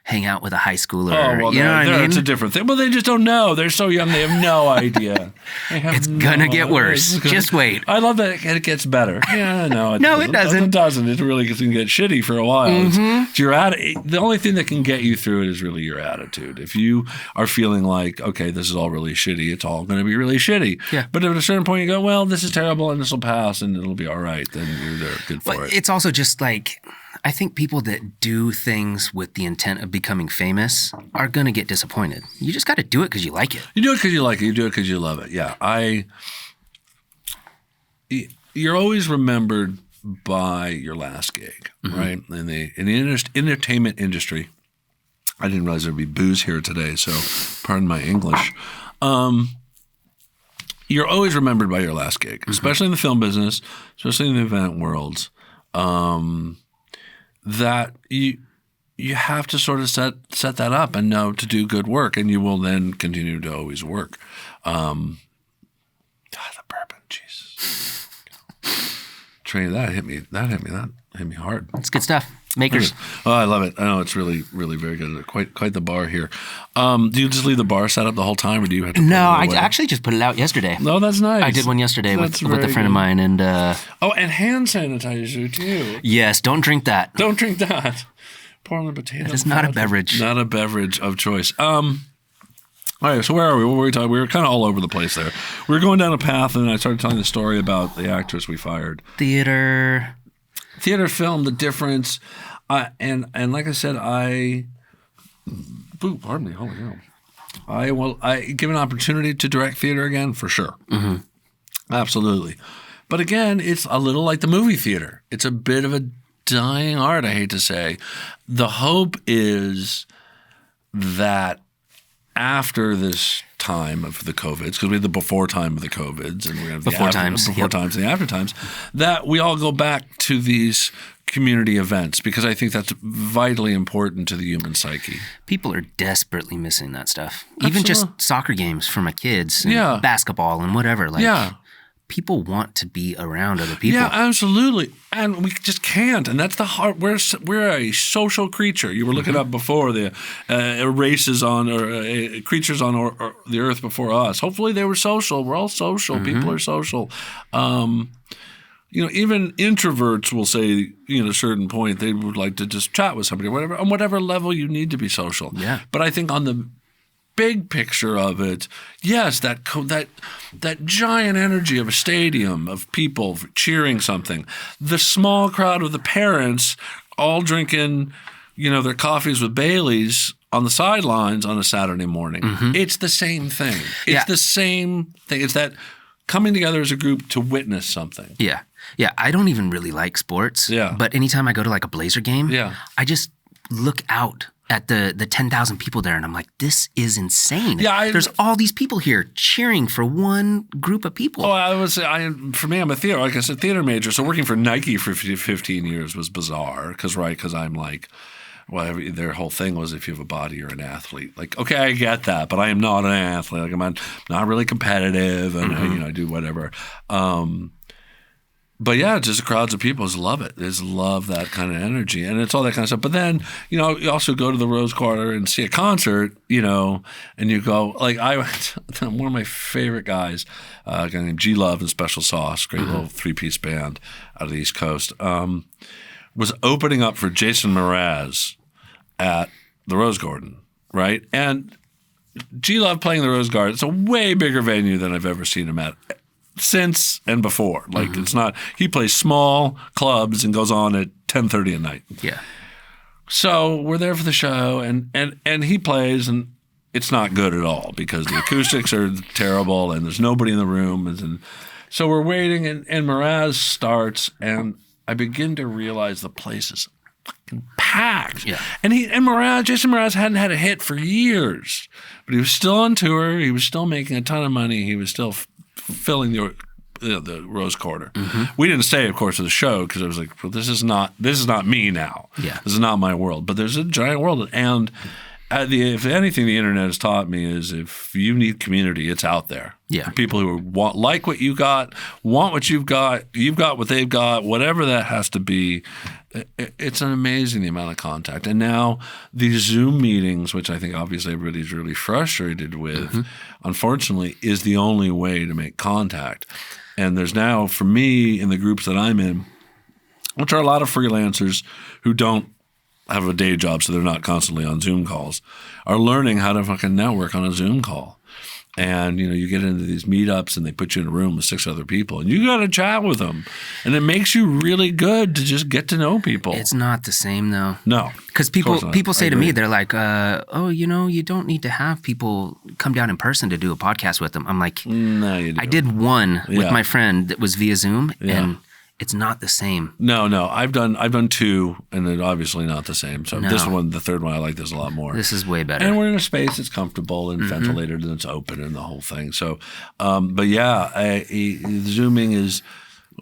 hang out with a high schooler. You know what I mean? It's a different thing. Well, they just don't know. They're so young. They have no idea. It's going to get worse. Just wait. I love that it gets better. Yeah, no. No, it doesn't. It doesn't. It really can get shitty for a while. Mm-hmm. It's your the only thing that can get you through it is really your attitude. If you are feeling like, okay, this is all really shitty, it's all going to be really shitty. Yeah. But at a certain point you go, well, this is terrible and this will pass and it'll be all right. Then you're good for it. It's also just like, I think people that do things with the intent of becoming famous are going to get disappointed. You just got to do it because you like it. You do it because you like it. You do it because you love it. Yeah. You're always remembered by your last gig, mm-hmm. right? In the entertainment industry, I didn't realize there'd be booze here today, so pardon my English. You're always remembered by your last gig, mm-hmm. especially in the film business, especially in the event worlds. That you have to sort of set that up and know to do good work, and you will then continue to always work. God, the bourbon, Jesus. Trey, that hit me hard. It's good stuff. Makers. Oh, I love it. I know it's really, really very good. Quite the bar here. Do you just leave the bar set up the whole time, or do you have to? No, I actually just put it out yesterday. Oh, that's nice. I did one yesterday with a friend of mine, and and hand sanitizer too. Yes, don't drink that. Don't drink that. Portland potato. It's not a beverage. Not a beverage of choice. All right, so where are we? What were we talking? We were kind of all over the place there. We were going down a path, and I started telling the story about the actress we fired. Theater, film, the difference, and like I said, pardon me, holy hell. I give an opportunity to direct theater again for sure, absolutely. But again, it's a little like the movie theater. It's a bit of a dying art, I hate to say. The hope is that after this time of the COVIDs, because we had the before time of the COVIDs, and we have the times and the after times, that we all go back to these community events, because I think that's vitally important to the human psyche. People are desperately missing that stuff. Absolutely. Even just soccer games for my kids, and basketball and whatever. People want to be around other people. Yeah, absolutely. And we just can't. And that's the hard. We're a social creature. You were looking up before the races on or creatures on the earth before us. Hopefully they were social. We're all social. People are social. Even introverts will say, at a certain point, they would like to just chat with somebody, whatever, on whatever level you need to be social. Yeah. But I think on the big picture of it, yes, that giant energy of a stadium of people cheering something, the small crowd of the parents all drinking, their coffees with Baileys on the sidelines on a Saturday morning. It's the same thing. It's the same thing. It's that coming together as a group to witness something. Yeah. Yeah. I don't even really like sports. Yeah. But anytime I go to like a Blazer game, I just look out at the 10,000 people there, and I'm like, this is insane. Yeah, there's all these people here cheering for one group of people. Oh, for me, I'm a theater, like I said, theater major. So working for Nike for 15 years was bizarre because I'm like, well, their whole thing was if you have a body, you're an athlete. Like, okay, I get that, but I am not an athlete. Like, I'm not really competitive, and I do whatever. But yeah, just crowds of people just love it. They just love that kind of energy, and it's all that kind of stuff. But then, you also go to the Rose Quarter and see a concert, and you go, like, I went to one of my favorite guys, a guy named G Love and Special Sauce, great little 3-piece band out of the East Coast, was opening up for Jason Mraz at the Rose Garden, right? And G Love playing the Rose Garden, it's a way bigger venue than I've ever seen him at. Since and before. Like, it's not – he plays small clubs and goes on at 10:30 at night. Yeah. So we're there for the show, and he plays, and it's not good at all because the acoustics are terrible and there's nobody in the room. And so we're waiting, and Mraz starts, and I begin to realize the place is fucking packed. Yeah. And Jason Mraz hadn't had a hit for years, but he was still on tour. He was still making a ton of money. He was still – filling the Rose Quarter. We didn't stay, of course, for the show because I was like, well, this is not me now. Yeah. This is not my world. But there's a giant world. And if anything the internet has taught me is if you need community, it's out there. Yeah. People who like what you got, want what you've got what they've got, whatever that has to be. It's an amazing amount of contact. And now these Zoom meetings, which I think obviously everybody's really frustrated with, unfortunately, is the only way to make contact. And there's now, for me, in the groups that I'm in, which are a lot of freelancers who don't have a day job, so they're not constantly on Zoom calls, are learning how to fucking network on a Zoom call. And, you get into these meetups and they put you in a room with 6 other people and you got to chat with them. And it makes you really good to just get to know people. It's not the same, though. No. Because people say to me, they're like, you don't need to have people come down in person to do a podcast with them. I'm like, no, you do. I did one with my friend that was via Zoom, and it's not the same. No. I've done 2, and they're obviously not the same. So this one, the third one, I like this a lot more. This is way better. And we're in a space that's comfortable and ventilated and it's open and the whole thing. So, but yeah, Zooming is,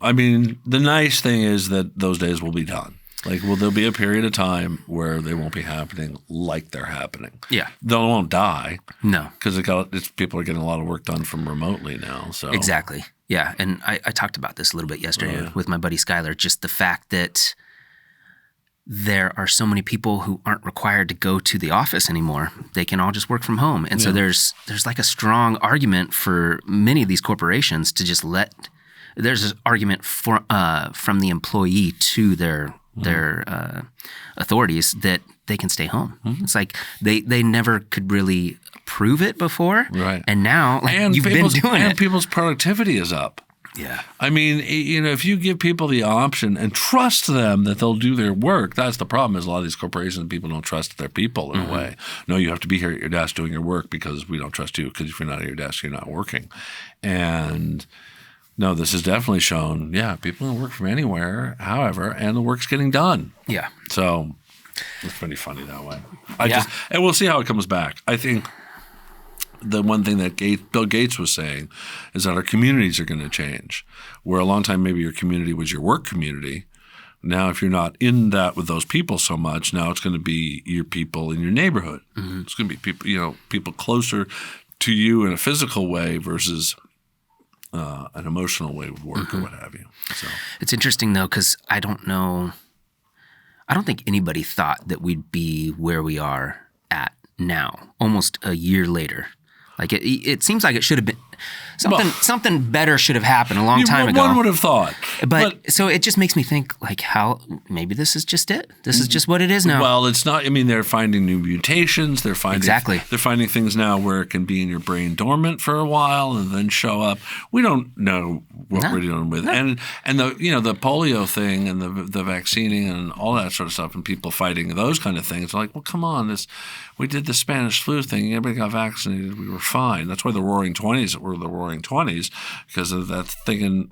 the nice thing is that those days will be done. Like, there'll be a period of time where they won't be happening like they're happening. Yeah. They won't die. No. Because people are getting a lot of work done from remotely now. So exactly. Yeah, and I talked about this a little bit yesterday with my buddy Skylar, just the fact that there are so many people who aren't required to go to the office anymore. They can all just work from home. And so there's like a strong argument for many of these corporations to just there's an argument from the employee to their authorities that they can stay home. It's like they never could really prove it before, right? And now you've been doing it, and people's productivity is up. Yeah. I mean, if you give people the option and trust them that they'll do their work, that's the problem is a lot of these corporations, people don't trust their people in a way. No, you have to be here at your desk doing your work because we don't trust you, because if you're not at your desk, you're not working. And no, this has definitely shown, people can work from anywhere, however, and the work's getting done. Yeah. So it's pretty funny that way. And we'll see how it comes back. I think the one thing that Bill Gates was saying is that our communities are going to change. Where a long time maybe your community was your work community, now if you're not in that with those people so much, now it's going to be your people in your neighborhood. It's going to be people, people closer to you in a physical way versus an emotional way with work or what have you. So it's interesting though, because I don't think anybody thought that we'd be where we are at now, almost a year later. Like it seems like it should have been something better should have happened a long time ago. One would have thought, but so it just makes me think like how maybe this is just it. This is just what it is now. Well, it's not. I mean, they're finding new mutations. They're finding They're finding things now where it can be in your brain dormant for a while and then show up. We don't know what we're dealing with, and the the polio thing and the vaccinating and all that sort of stuff, and people fighting those kind of things. Like, well, come on, we did the Spanish flu thing. Everybody got vaccinated. We were fine. That's why the Roaring '20s were the Roaring '20s, because of that thing in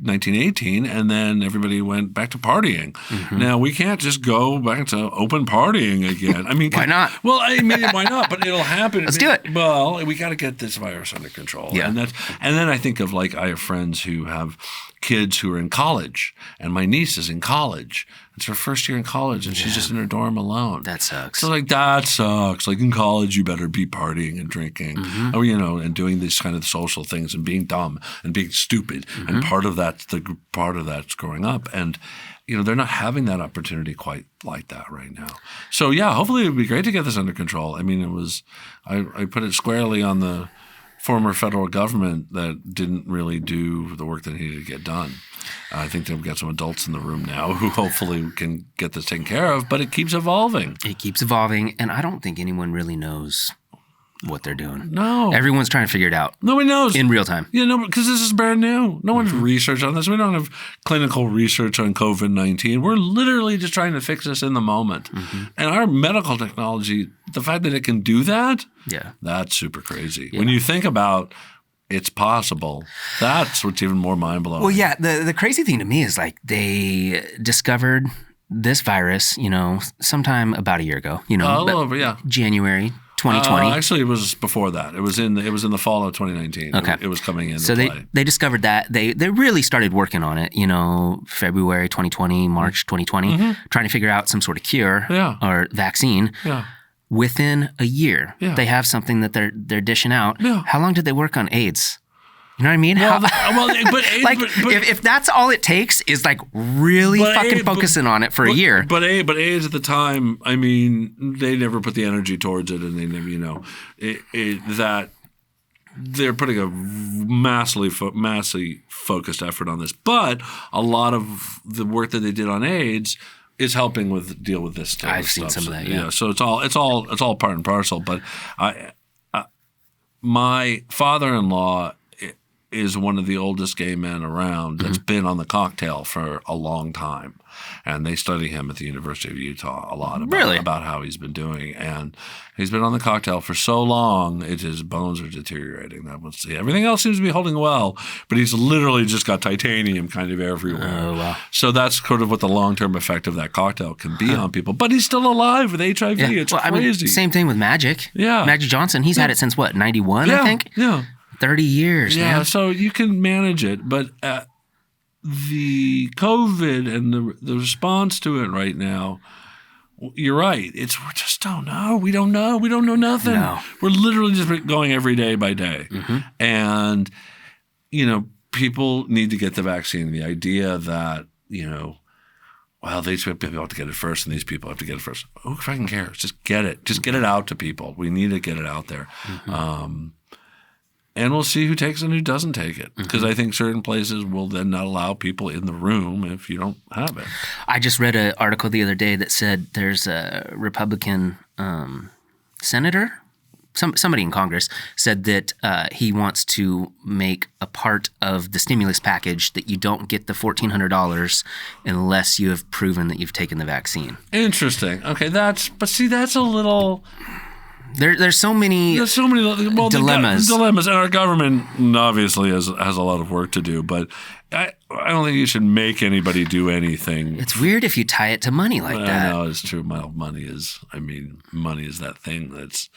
1918, and then everybody went back to partying. Now, we can't just go back to open partying again. I mean, why not? Well, I mean, why not? But it'll happen. Let's do it. Well, we got to get this virus under control. Yeah. And then I think of I have friends who have kids who are in college, and my niece is in college. It's her first year in college, and she's just in her dorm alone. That sucks. So that sucks. Like in college, you better be partying and drinking, and doing these kind of social things and being dumb and being stupid. And part of that's growing up. And they're not having that opportunity quite like that right now. So hopefully it would be great to get this under control. I mean, I put it squarely on the former federal government that didn't really do the work that needed to get done. I think they've got some adults in the room now who hopefully can get this taken care of, but it keeps evolving. It keeps evolving, and I don't think anyone really knows what they're doing. No. Everyone's trying to figure it out. Nobody knows. In real time. Yeah, no, because this is brand new. No one's researched on this. We don't have clinical research on COVID-19. We're literally just trying to fix this in the moment. And our medical technology, the fact that it can do that, that's super crazy. Yeah. When you think about it's possible, that's what's even more mind-blowing. Well, the crazy thing to me is like they discovered this virus, sometime about a year ago, a little over, January 2020. Actually, it was before that. It was in the fall of 2019. Okay. It was coming in. So they discovered that. They really started working on it, February 2020, March 2020, trying to figure out some sort of cure or vaccine. Yeah. Within a year, they have something that they're dishing out. Yeah. How long did they work on AIDS? You know what I mean? But AIDS, if that's all it takes is like really focusing on it for a year. But AIDS at the time, I mean, they never put the energy towards it, and they never, that they're putting a massively focused effort on this. But a lot of the work that they did on AIDS is helping deal with this stuff. I've seen some of that. Yeah. So it's all part and parcel. But my father-in-law is one of the oldest gay men around that's been on the cocktail for a long time. And they study him at the University of Utah a lot about how he's been doing. And he's been on the cocktail for so long, his bones are deteriorating. Everything else seems to be holding well, but he's literally just got titanium kind of everywhere. Oh, wow. So that's sort of what the long-term effect of that cocktail can be on people. But he's still alive with HIV. Yeah. It's crazy. I mean, same thing with Magic. Yeah. Magic Johnson, he's had it since what, 91, I think? Yeah. 30 years, man. Yeah, so you can manage it, but the COVID and the response to it right now, you're right. We just don't know. We don't know. We don't know nothing. No. We're literally just going every day by day. And, people need to get the vaccine. The idea that, these people have to get it first and these people have to get it first. Who fucking cares? Just get it. Just get it out to people. We need to get it out there. And we'll see who takes it and who doesn't take it. Because I think certain places will then not allow people in the room if you don't have it. I just read an article the other day that said there's a Republican senator, somebody in Congress, said that he wants to make a part of the stimulus package that you don't get the $1,400 unless you have proven that you've taken the vaccine. Interesting. Okay, that's a little... There's so many dilemmas. Dilemmas, and our government obviously has a lot of work to do. But I don't think you should make anybody do anything. It's weird if you tie it to money like that. I know it's true. Money is that thing that's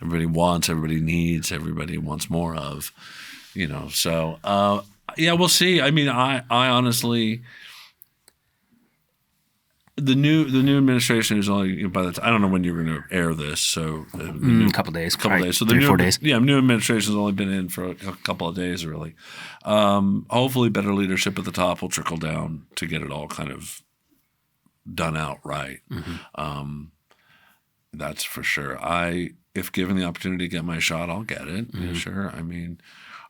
everybody wants, everybody needs, everybody wants more of. So we'll see. I mean, I honestly. The new administration is only by the time, I don't know when you're going to air this, so a couple days. So the 3 or 4 days. Yeah, new administration has only been in for a couple of days, really. Hopefully, better leadership at the top will trickle down to get it all kind of done out right. That's for sure. If given the opportunity to get my shot, I'll get it. Yeah, sure. I mean.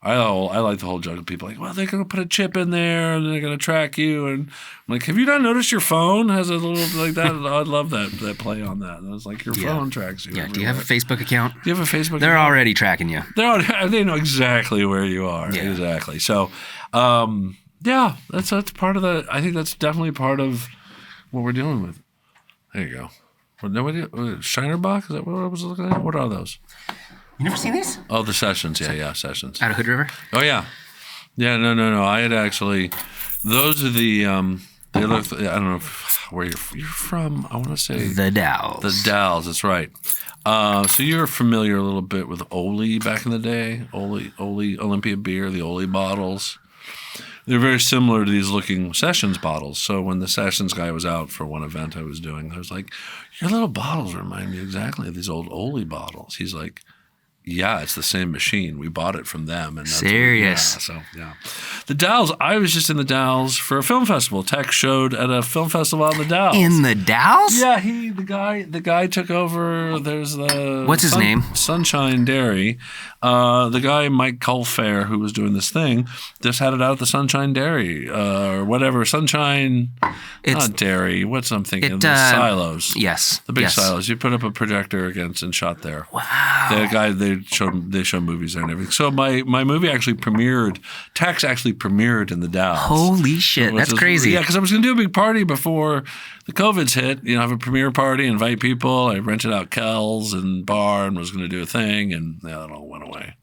I like the whole joke of people like, well, they're going to put a chip in there and they're going to track you. And I'm like, have you not noticed your phone has a little like that? I'd love that play on that. And it's like your phone tracks you. Yeah. Do you have a Facebook account? Do you have a Facebook account? They're already tracking you. They know exactly where you are. Yeah. Exactly. So, that's part of the. I think that's definitely part of what we're dealing with. There you go. Shiner Box? Is that what I was looking at? What are those? You never seen these? Oh, the Sessions. Yeah, Sessions. Out of Hood River? Oh, yeah. Yeah, no. I had actually, those are the, they look, I don't know where you're from. I want to say. The Dalles. The Dalles, that's right. So you're familiar a little bit with Oly back in the day? Oly Olympia beer, the Oly bottles. They're very similar to these looking Sessions bottles. So when the Sessions guy was out for one event I was doing, I was like, your little bottles remind me exactly of these old Oly bottles. He's like, yeah, it's the same machine. We bought it from them. And that's serious. The Dalles, I was just in the Dalles for a film festival. Tech showed at a film festival out in the Dalles. In the Dalles? Yeah, the guy took over. There's the what's his name? Sunshine Dairy. The guy Mike Culfair, who was doing this thing, just had it out at the Sunshine Dairy or whatever. Sunshine, not dairy. What's I'm thinking? The silos. Yes, the big silos. You put up a projector against and shot there. Wow. The guy they show movies there and everything. So my movie actually premiered. Tex actually premiered in the Dalles. Holy shit, that's crazy. Yeah, because I was going to do a big party before the COVID's hit. Have a premiere party, invite people. I rented out Kells and bar and was going to do a thing, and that all went away.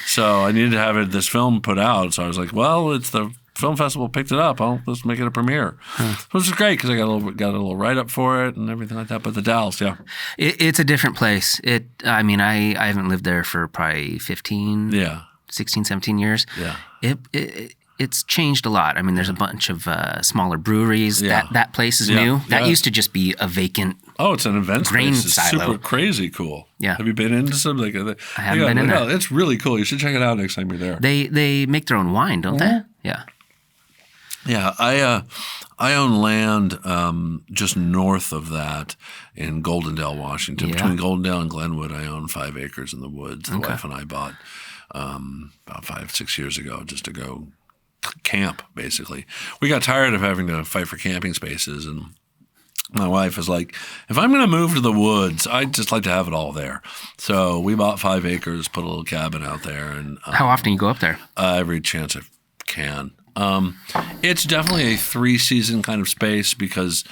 So I needed to have this film put out. So I was like, well, it's the film festival picked it up. Let's make it a premiere. Which is great because I got a little write up for it and everything like that. But the Dalles, yeah, it's a different place. I mean, I haven't lived there for probably 16, 17 years. Yeah, it's changed a lot. I mean, there's a bunch of smaller breweries. Yeah. That place is new. That used to just be a vacant. Oh, it's an event grain space. It's silo. Super crazy cool. Yeah. Have you been into something like that? I haven't been in there. It's really cool. You should check it out next time you're there. They make their own wine, don't they? Yeah. Yeah, I own land just north of that in Goldendale, Washington. Yeah. Between Goldendale and Glenwood, I own 5 acres in the woods. The wife and I bought about 5-6 years ago just to go camp, basically. We got tired of having to fight for camping spaces, and my wife was like, if I'm going to move to the woods, I'd just like to have it all there. So we bought 5 acres, put a little cabin out there. And how often you go up there? Every chance I can. It's definitely a 3-season kind of space because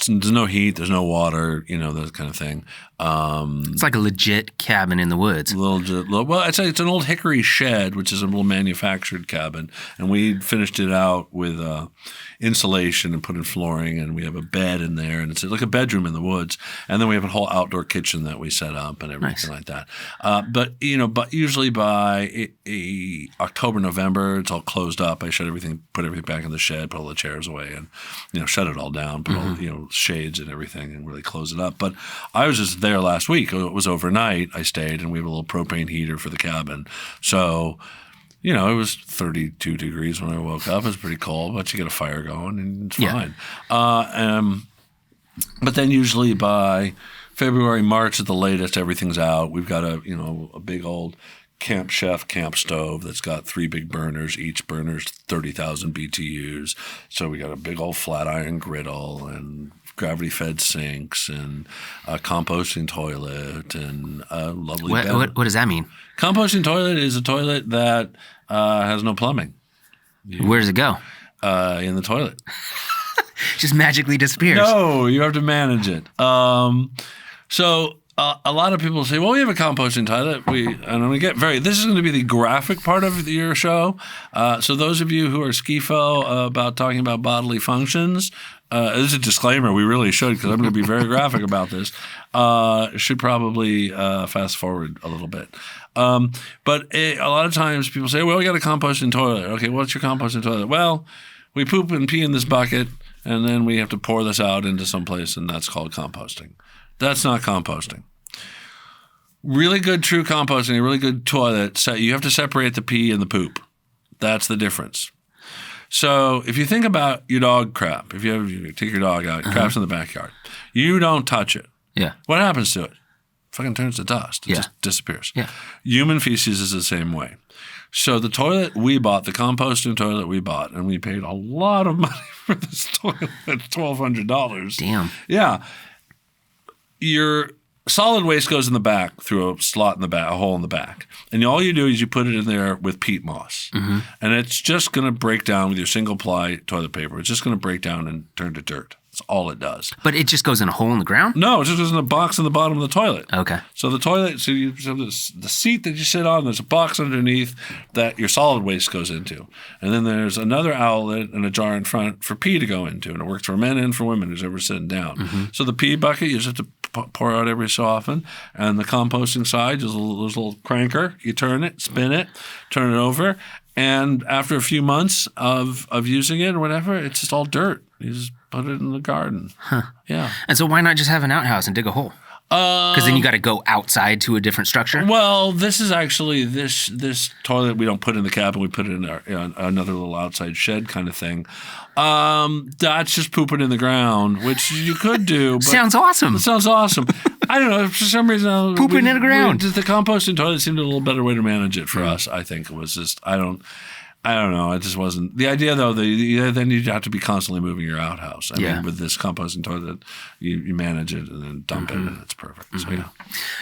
there's no heat, there's no water, that kind of thing. It's like a legit cabin in the woods. Well, it's an old hickory shed, which is a little manufactured cabin, and we finished it out with insulation and put in flooring, and we have a bed in there, and it's like a bedroom in the woods, and then we have a whole outdoor kitchen that we set up and everything like that. But usually by October, November, it's all closed up. I shut everything, put everything back in the shed, put all the chairs away, and shut it all down, put all shades and everything, and really close it up. But I was just there last week. It was overnight. I stayed, and we have a little propane heater for the cabin. So, it was 32 degrees when I woke up. It was pretty cold, but you get a fire going, and it's fine. But then usually by February, March at the latest, everything's out. We've got a big old Camp Chef camp stove that's got 3 big burners. Each burner's 30,000 BTUs. So we got a big old flat iron griddle and gravity-fed sinks and a composting toilet and a lovely bed. What does that mean? Composting toilet is a toilet that has no plumbing. Where does it go? In the toilet. Just magically disappears. No, you have to manage it. So a lot of people say, well, we have a composting toilet. This is going to be the graphic part of your show. So those of you who are skifo about talking about bodily functions, this is a disclaimer. We really should, because I'm going to be very graphic about this. Should probably fast forward a little bit. But a lot of times people say, well, we got a composting toilet. Okay, what's your composting toilet? Well, we poop and pee in this bucket, and then we have to pour this out into someplace, and that's called composting. That's not composting. Really good true composting, a really good toilet, you have to separate the pee and the poop. That's the difference. So if you think about your dog crap, if you take your dog out, craps in the backyard, you don't touch it. Yeah. What happens to it? Fucking turns to dust. It just disappears. Yeah. Human feces is the same way. So the toilet we bought, the composting toilet we bought, and we paid a lot of money for this toilet, $1,200. Damn. Yeah. Your solid waste goes in the back through a slot in the back, a hole in the back. And all you do is you put it in there with peat moss. Mm-hmm. And it's just going to break down with your single-ply toilet paper. It's just going to break down and turn to dirt. That's all it does. But it just goes in a hole in the ground? No, it just goes in a box in the bottom of the toilet. Okay. So the toilet, so you have the seat that you sit on, there's a box underneath that your solid waste goes into. And then there's another outlet and a jar in front for pee to go into. And it works for men and for women who's ever sitting down. Mm-hmm. So the pee bucket, you just have to pour out every so often. And the composting side, there's a little cranker. You turn it, spin it, turn it over. And after a few months of using it or whatever, it's just all dirt. You just put it in the garden. Huh. Yeah. And so why not just have an outhouse and dig a hole? Because then you got to go outside to a different structure? Well, this is actually this toilet we don't put in the cabin. We put it in another little outside shed kind of thing. That's just pooping in the ground, which you could do. But sounds awesome. It sounds awesome. I don't know. For some reason, pooping in the ground. The composting toilet seemed a little better way to manage it for us. I think it was just I don't know. It just wasn't the idea though. Then you'd have to be constantly moving your outhouse. I mean, with this composting toilet, you manage it and then dump it, and it's perfect. Mm-hmm. So yeah.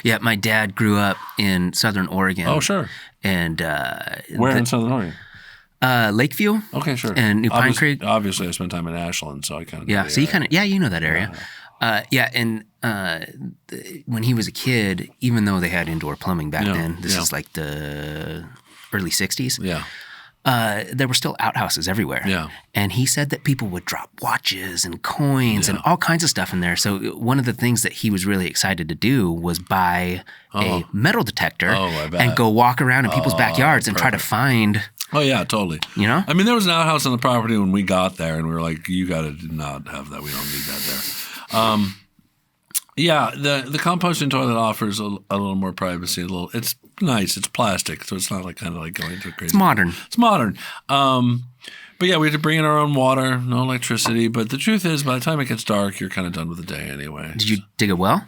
Yeah, my dad grew up in Southern Oregon. Oh, sure. And where in Southern Oregon? Lakeview. Okay, sure. And New Pine Creek. Obviously, I spent time in Ashland, so I kind of so you know that area. And when he was a kid, even though they had indoor plumbing back then, this is like the early 60s. Yeah. There were still outhouses everywhere. Yeah. And he said that people would drop watches and coins and all kinds of stuff in there. So one of the things that he was really excited to do was buy a metal detector and go walk around in people's backyards and try to find... Oh, yeah, totally. You know? I mean, there was an outhouse on the property when we got there, and we were like, you got to not have that. We don't need that there. Yeah, the composting toilet offers a little more privacy. It's nice. It's plastic, so it's not like kind of like going to crazy. It's modern. It's modern. But yeah, we had to bring in our own water, no electricity. But the truth is, by the time it gets dark, you're kind of done with the day anyway. Did you dig a well?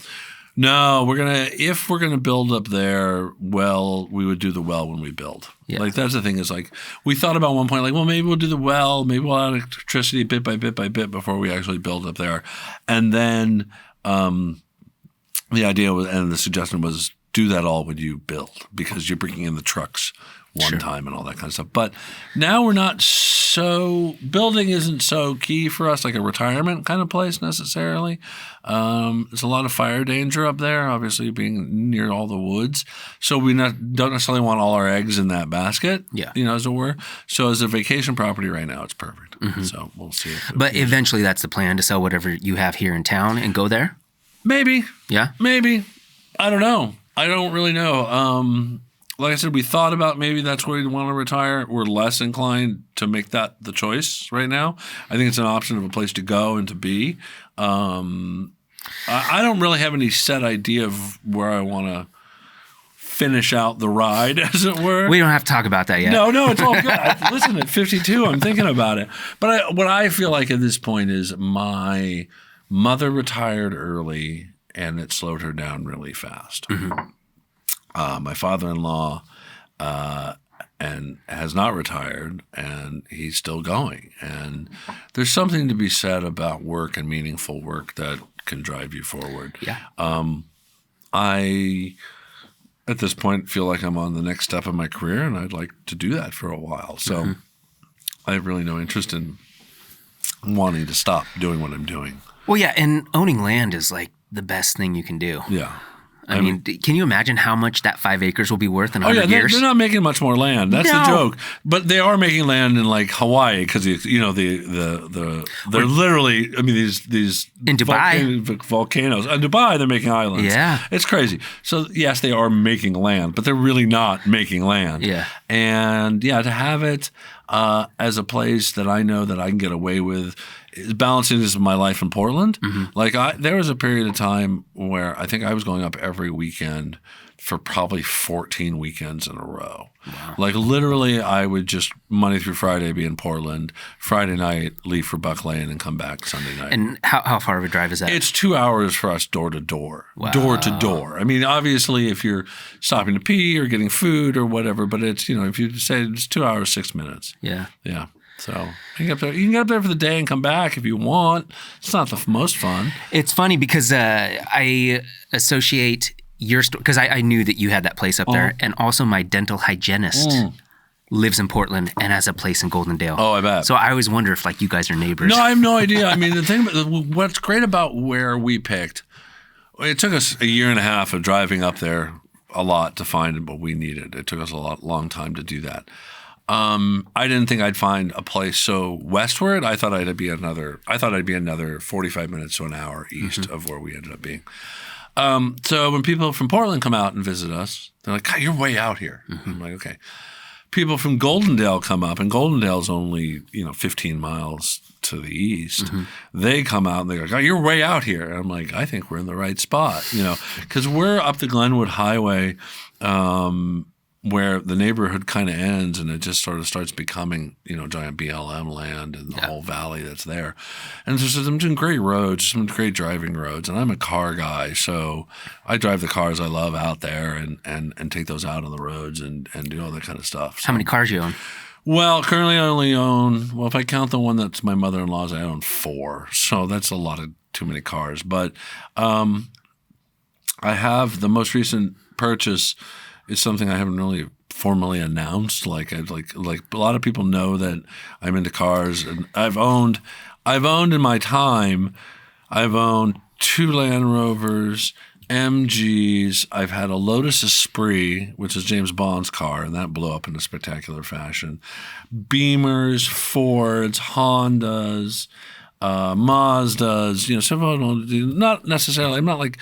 No, if we're gonna build up there, well, we would do the well when we build. Yeah. Like that's the thing is like we thought about one point like, well, maybe we'll do the well, maybe we'll add electricity bit by bit by bit before we actually build up there, and then the idea was and the suggestion was do that all when you build because you're bringing in the trucks one time and all that kind of stuff. But now we're not building isn't so key for us like a retirement kind of place necessarily. There's a lot of fire danger up there, obviously being near all the woods. So we don't necessarily want all our eggs in that basket, as it were. So as a vacation property right now, it's perfect. Mm-hmm. So we'll see. But eventually that's the plan to sell whatever you have here in town and go there? Maybe. Yeah? Maybe. I don't know. I don't really know. Like I said, we thought about maybe that's where we want to retire. We're less inclined to make that the choice right now. I think it's an option of a place to go and to be. I don't really have any set idea of where I want to finish out the ride, as it were. We don't have to talk about that yet. No, it's all good. Listen, at 52, I'm thinking about it. But what I feel like at this point is my mother retired early, and it slowed her down really fast. Mm-hmm. My father-in-law and has not retired, and he's still going. And there's something to be said about work and meaningful work that can drive you forward. Yeah. I, at this point, feel like I'm on the next step of my career, and I'd like to do that for a while. So I have really no interest in wanting to stop doing what I'm doing. Well, yeah, and owning land is like the best thing you can do. Yeah. I mean, can you imagine how much that 5 acres will be worth in 100 years? They're not making much more land. That's the joke. But they are making land in like Hawaii because they're literally. I mean, these in Dubai volcanoes. In Dubai, they're making islands. Yeah, it's crazy. So yes, they are making land, but they're really not making land. Yeah, and yeah, to have it as a place that I know that I can get away with. Balancing this with my life in Portland, like there was a period of time where I think I was going up every weekend for probably 14 weekends in a row. Wow. Like literally I would just Monday through Friday be in Portland, Friday night leave for Buck Lane and come back Sunday night. And how far of a drive is that? It's 2 hours for us door to door. Wow. Door to door. I mean, obviously if you're stopping to pee or getting food or whatever, but it's, if you say it's 2 hours, 6 minutes. Yeah. Yeah. So you can get up there for the day and come back if you want. It's not the most fun. It's funny because I associate your story because I knew that you had that place up there, and also my dental hygienist lives in Portland and has a place in Goldendale. Oh, I bet. So I always wonder if like you guys are neighbors. No, I have no idea. I mean, the thing, what's great about where we picked, it took us a year and a half of driving up there a lot to find what we needed. It took us a long time to do that. I didn't think I'd find a place so westward. I thought I'd be another 45 minutes to an hour east of where we ended up being. So when people from Portland come out and visit us, they're like, God, you're way out here. I'm like, okay. People from Goldendale come up, and Goldendale's only 15 miles to the east. They come out and they go, God, you're way out here. And I'm like, I think we're in the right spot, because we're up the Glenwood Highway, where the neighborhood kind of ends and it just sort of starts becoming, giant BLM land and the whole valley that's there. And there's some great roads, some great driving roads. And I'm a car guy, so I drive the cars I love out there and take those out on the roads and do all that kind of stuff. So, how many cars you own? Well, currently I only own, if I count the one that's my mother-in-law's, I own 4. So that's too many cars. But I have the most recent purchase. It's something I haven't really formally announced. Like a lot of people know that I'm into cars, and I've owned in my time. I've owned 2 Land Rovers, MGs. I've had a Lotus Esprit, which is James Bond's car, and that blew up in a spectacular fashion. Beamers, Fords, Hondas. Mazdas, several. Not necessarily. I'm not like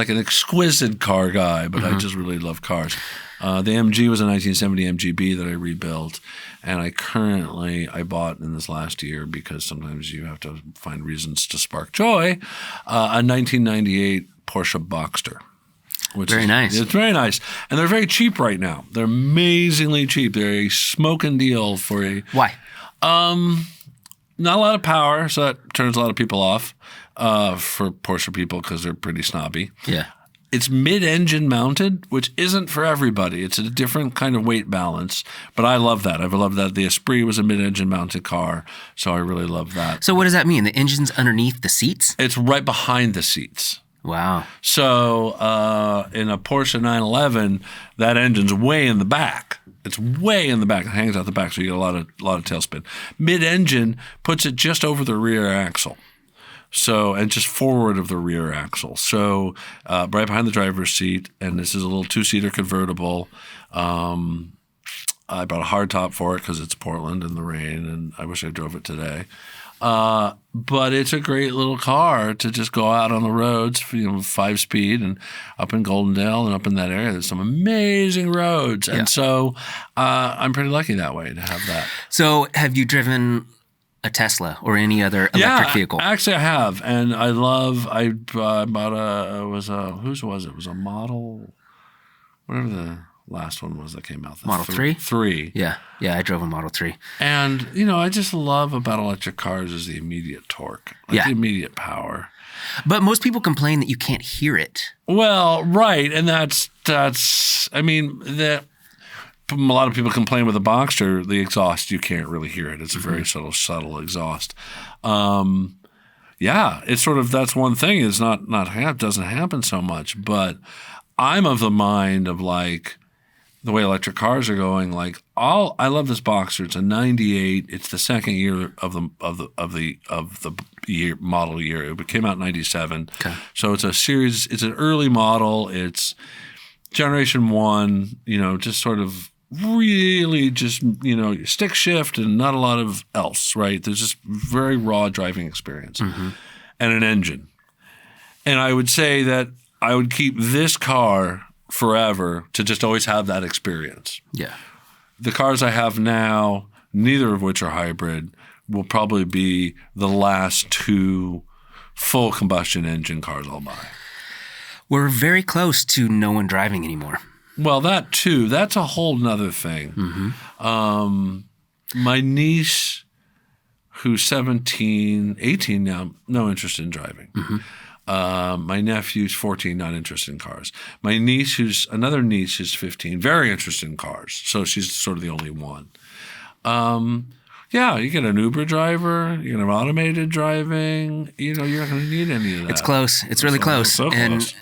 an exquisite car guy, but I just really love cars. The MG was a 1970 MGB that I rebuilt, and I bought in this last year because sometimes you have to find reasons to spark joy. A 1998 Porsche Boxster. Very nice. It's very nice. And they're very cheap right now. They're amazingly cheap. They're a smoking deal for a. Why? Not a lot of power, so that turns a lot of people off for Porsche people because they're pretty snobby. Yeah. It's mid-engine mounted, which isn't for everybody. It's a different kind of weight balance, but I love that. I've loved that. The Esprit was a mid-engine mounted car, so I really love that. So what does that mean? The engine's underneath the seats? It's right behind the seats. Wow. So in a Porsche 911, that engine's way in the back. It's way in the back. It hangs out the back, so you get a lot of tailspin. Mid-engine puts it just over the rear axle. So, and just forward of the rear axle. So right behind the driver's seat, and this is a little 2-seater convertible. I bought a hardtop for it because it's Portland in the rain, and I wish I drove it today. But it's a great little car to just go out on the roads, 5-speed, and up in Goldendale and up in that area. There's some amazing roads. And so I'm pretty lucky that way to have that. So have you driven a Tesla or any other electric vehicle? Actually I have. And I bought whose was it? It was a Model, whatever the last one was that came out. Model 3? 3. Yeah, I drove a Model 3. And, I just love about electric cars is the immediate torque, the immediate power. But most people complain that you can't hear it. Well, right. And that's a lot of people complain with the Boxster, the exhaust, you can't really hear it. It's a very subtle exhaust. It's sort of, that's one thing is doesn't happen so much. But I'm of the mind of like the way electric cars are going. Like I love this Boxster. It's a '98. It's the second year of the year model year. It came out in '97. Okay. So it's a series. It's an early model. It's generation 1. Just sort of really just stick shift and not a lot of else. Right. There's just very raw driving experience and an engine. And I would say that I would keep this car forever to just always have that experience. Yeah. The cars I have now, neither of which are hybrid, will probably be the last 2 full combustion engine cars I'll buy. We're very close to no one driving anymore. Well, that too. That's a whole nother thing. My niece, who's 17, 18 now, no interest in driving. My nephew's 14, not interested in cars. My niece, another niece who's 15, very interested in cars. So she's sort of the only one. You get an Uber driver, you get an automated driving, you're not going to need any of that. It's close. It's really close. So and close.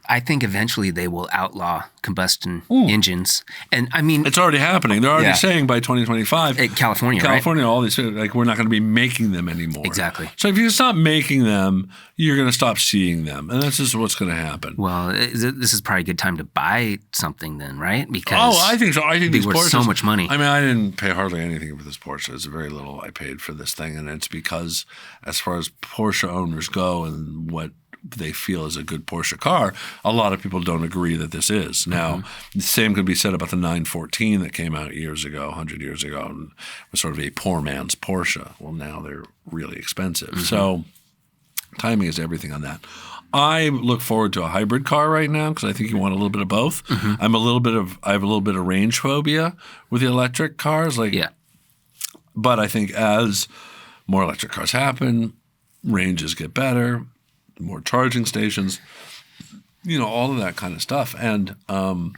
I think eventually they will outlaw combustion engines. And I mean, it's already happening. They're already saying by 2025, California, all these, like, we're not going to be making them anymore. Exactly. So if you stop making them, you're going to stop seeing them, and that's just what's going to happen. Well, this is probably a good time to buy something then, right? Because I think so. I think these worth Porsches, so much money. I mean, I didn't pay hardly anything for this Porsche. It's very little I paid for this thing, and it's because as far as Porsche owners go and what they feel is a good Porsche car, a lot of people don't agree that this is. Now, the same could be said about the 914 that came out 100 years ago, and was sort of a poor man's Porsche. Well, now they're really expensive. So timing is everything on that. I look forward to a hybrid car right now because I think you want a little bit of both. I have a little bit of range phobia with the electric cars. But I think as more electric cars happen, ranges get better, more charging stations, all of that kind of stuff. And I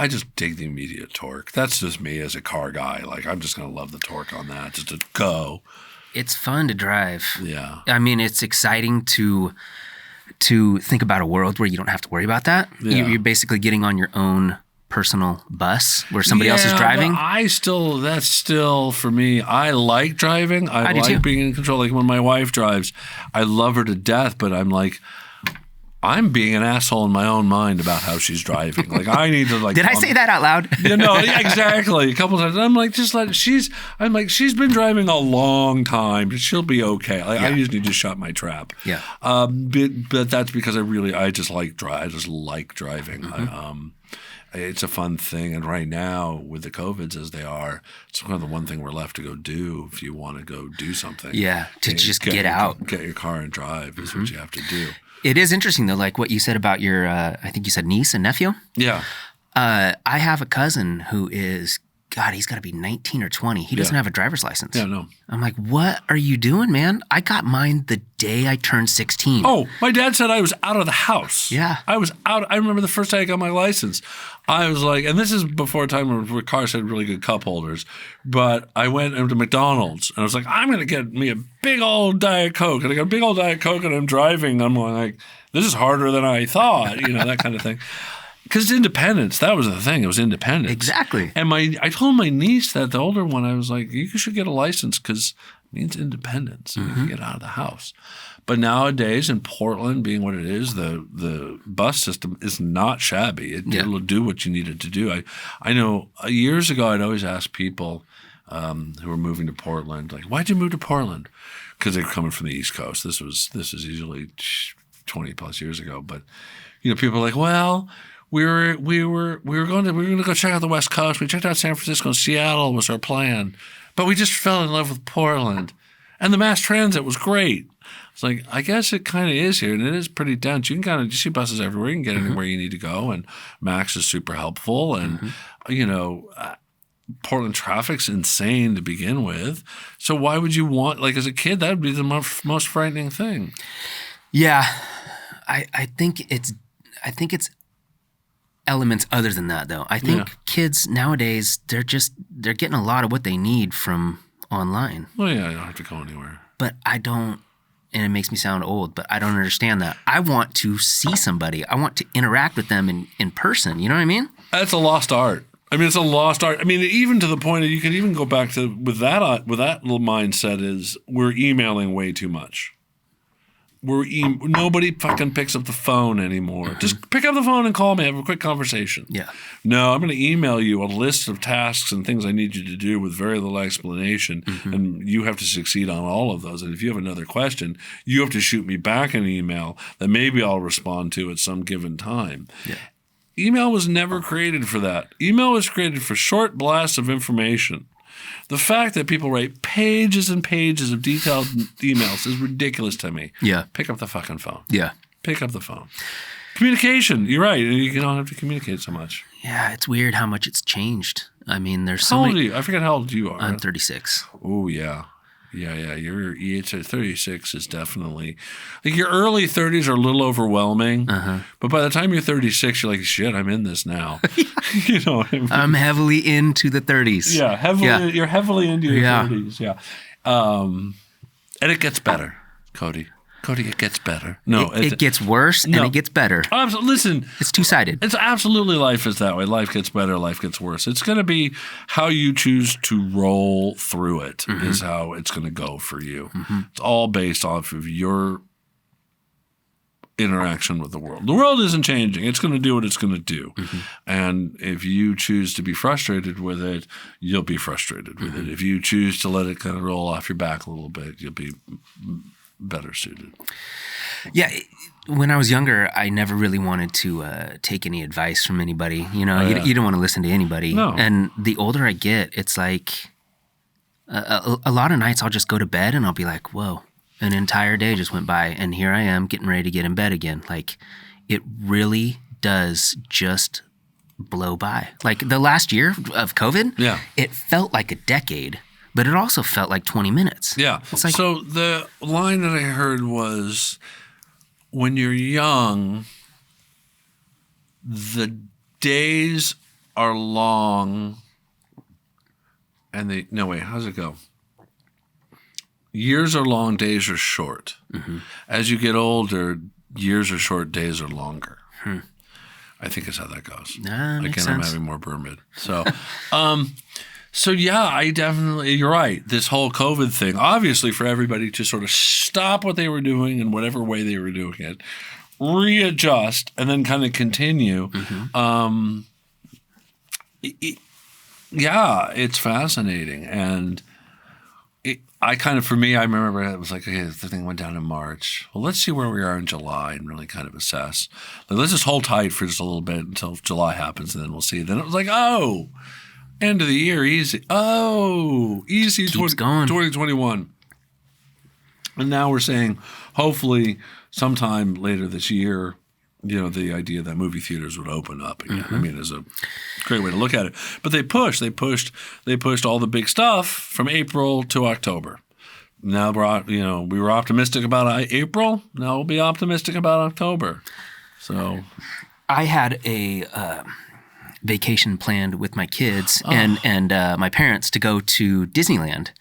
just dig the immediate torque. That's just me as a car guy. Like, I'm just going to love the torque on that, just to go. It's fun to drive. Yeah. I mean, it's exciting to think about a world where you don't have to worry about that. Yeah. You're basically getting on your own personal bus where somebody else is driving. But that's still for me. I like driving. I like too. being in control. Like when my wife drives, I love her to death, but I'm like, I'm being an asshole in my own mind about how she's driving. Like, I need to like. Did I say that out loud? Exactly. A couple of times. I'm like, she's been driving a long time, but she'll be okay. Like, I just need to shut my trap. Yeah. But that's because I just like driving. It's a fun thing, and right now with the COVIDs as they are, it's kind of the one thing we're left to go do if you want to go do something. Yeah, to just get out. Get your car and drive is what you have to do. It is interesting, though, like what you said about your, I think you said niece and nephew? Yeah. I have a cousin who is, God, he's got to be 19 or 20. He doesn't have a driver's license. Yeah, no. I'm like, what are you doing, man? I got mine the day I turned 16. Oh, my dad said I was out of the house. Yeah. I was out. I remember the first day I got my license. I was like, and this is before a time where cars had really good cup holders, but I went into McDonald's and I was like, I'm going to get me a big old Diet Coke. And I got a big old Diet Coke and I'm driving. I'm like, this is harder than I thought, that kind of thing. Because independence, that was the thing. It was independence. Exactly. And I told my niece that, the older one, I was like, you should get a license because it means independence. You can get out of the house. But nowadays in Portland, being what it is, the bus system is not shabby. It'll do what you need it to do. I know years ago I'd always ask people who were moving to Portland, like, why'd you move to Portland? Because they were coming from the East Coast. This is easily 20 plus years ago. But people are like, well, we were going to go check out the West Coast. We checked out San Francisco and Seattle was our plan, but we just fell in love with Portland, and the mass transit was great. It's like, I guess it kind of is here, and it is pretty dense. You can kind of see buses everywhere. You can get anywhere you need to go, and Max is super helpful. And Portland traffic's insane to begin with. So why would you want, like, as a kid, that would be the most frightening thing. Yeah, I think it's elements other than that, though. I think kids nowadays, they're getting a lot of what they need from online. Well, yeah, you don't have to go anywhere. But I don't, and it makes me sound old, but I don't understand that. I want to see somebody. I want to interact with them in person. You know what I mean? That's a lost art. I mean, it's a lost art. I mean, even to the point that you can even go back to with that little mindset is we're emailing way too much. Nobody fucking picks up the phone anymore. Mm-hmm. Just pick up the phone and call me. Have a quick conversation. Yeah. No, I'm going to email you a list of tasks and things I need you to do with very little explanation, and you have to succeed on all of those. And if you have another question, you have to shoot me back an email that maybe I'll respond to at some given time. Yeah. Email was never created for that. Email was created for short blasts of information. The fact that people write pages and pages of detailed emails is ridiculous to me. Yeah. Pick up the fucking phone. Yeah. Pick up the phone. Communication. You're right. You don't have to communicate so much. Yeah, it's weird how much it's changed. I mean, there's so many. How old are you? I forget how old you are. I'm 36. Oh, yeah. Yeah. Your age at 36 is definitely like your early 30s are a little overwhelming, but by the time you're 36, you're like, shit, I'm in this now. You know what I mean? I'm heavily into the 30s. Yeah, heavily. You're heavily into your 30s. Yeah, and it gets better, Cody. Cody, it gets better. No, it gets worse and it gets better. Listen, it's two-sided. It's absolutely life is that way. Life gets better, life gets worse. It's going to be how you choose to roll through it is how it's going to go for you. It's all based off of your interaction with the world. The world isn't changing. It's going to do what it's going to do. And if you choose to be frustrated with it, you'll be frustrated with it. If you choose to let it kind of roll off your back a little bit, you'll be better suited. Yeah. When I was younger, I never really wanted to take any advice from anybody. You know, you don't want to listen to anybody. No. And the older I get, it's like a lot of nights I'll just go to bed and I'll be like, whoa, an entire day just went by and here I am getting ready to get in bed again. Like it really does just blow by. Like the last year of COVID, it felt like a decade. But it also felt like 20 minutes. Yeah. It's like, so the line that I heard was, when you're young, the days are long and how's it go? Years are long, days are short. As you get older, years are short, days are longer. I think it's how that goes. Makes sense. I'm having more Burmid. So, So, yeah, you're right. This whole COVID thing, obviously for everybody to sort of stop what they were doing in whatever way they were doing it, readjust, and then kind of continue. It's fascinating. And for me, I remember it was like, okay, the thing went down in March. Well, let's see where we are in July and really kind of assess. Like, let's just hold tight for just a little bit until July happens, and then we'll see. Then it was like, oh, end of the year, easy. Oh, easy. Keeps going. 2021. And now we're saying, hopefully, sometime later this year, the idea that movie theaters would open up again. I mean, is a great way to look at it. But they pushed all the big stuff from April to October. Now we were optimistic about April. Now we'll be optimistic about October. So, I had a vacation planned with my kids and my parents to go to Disneyland.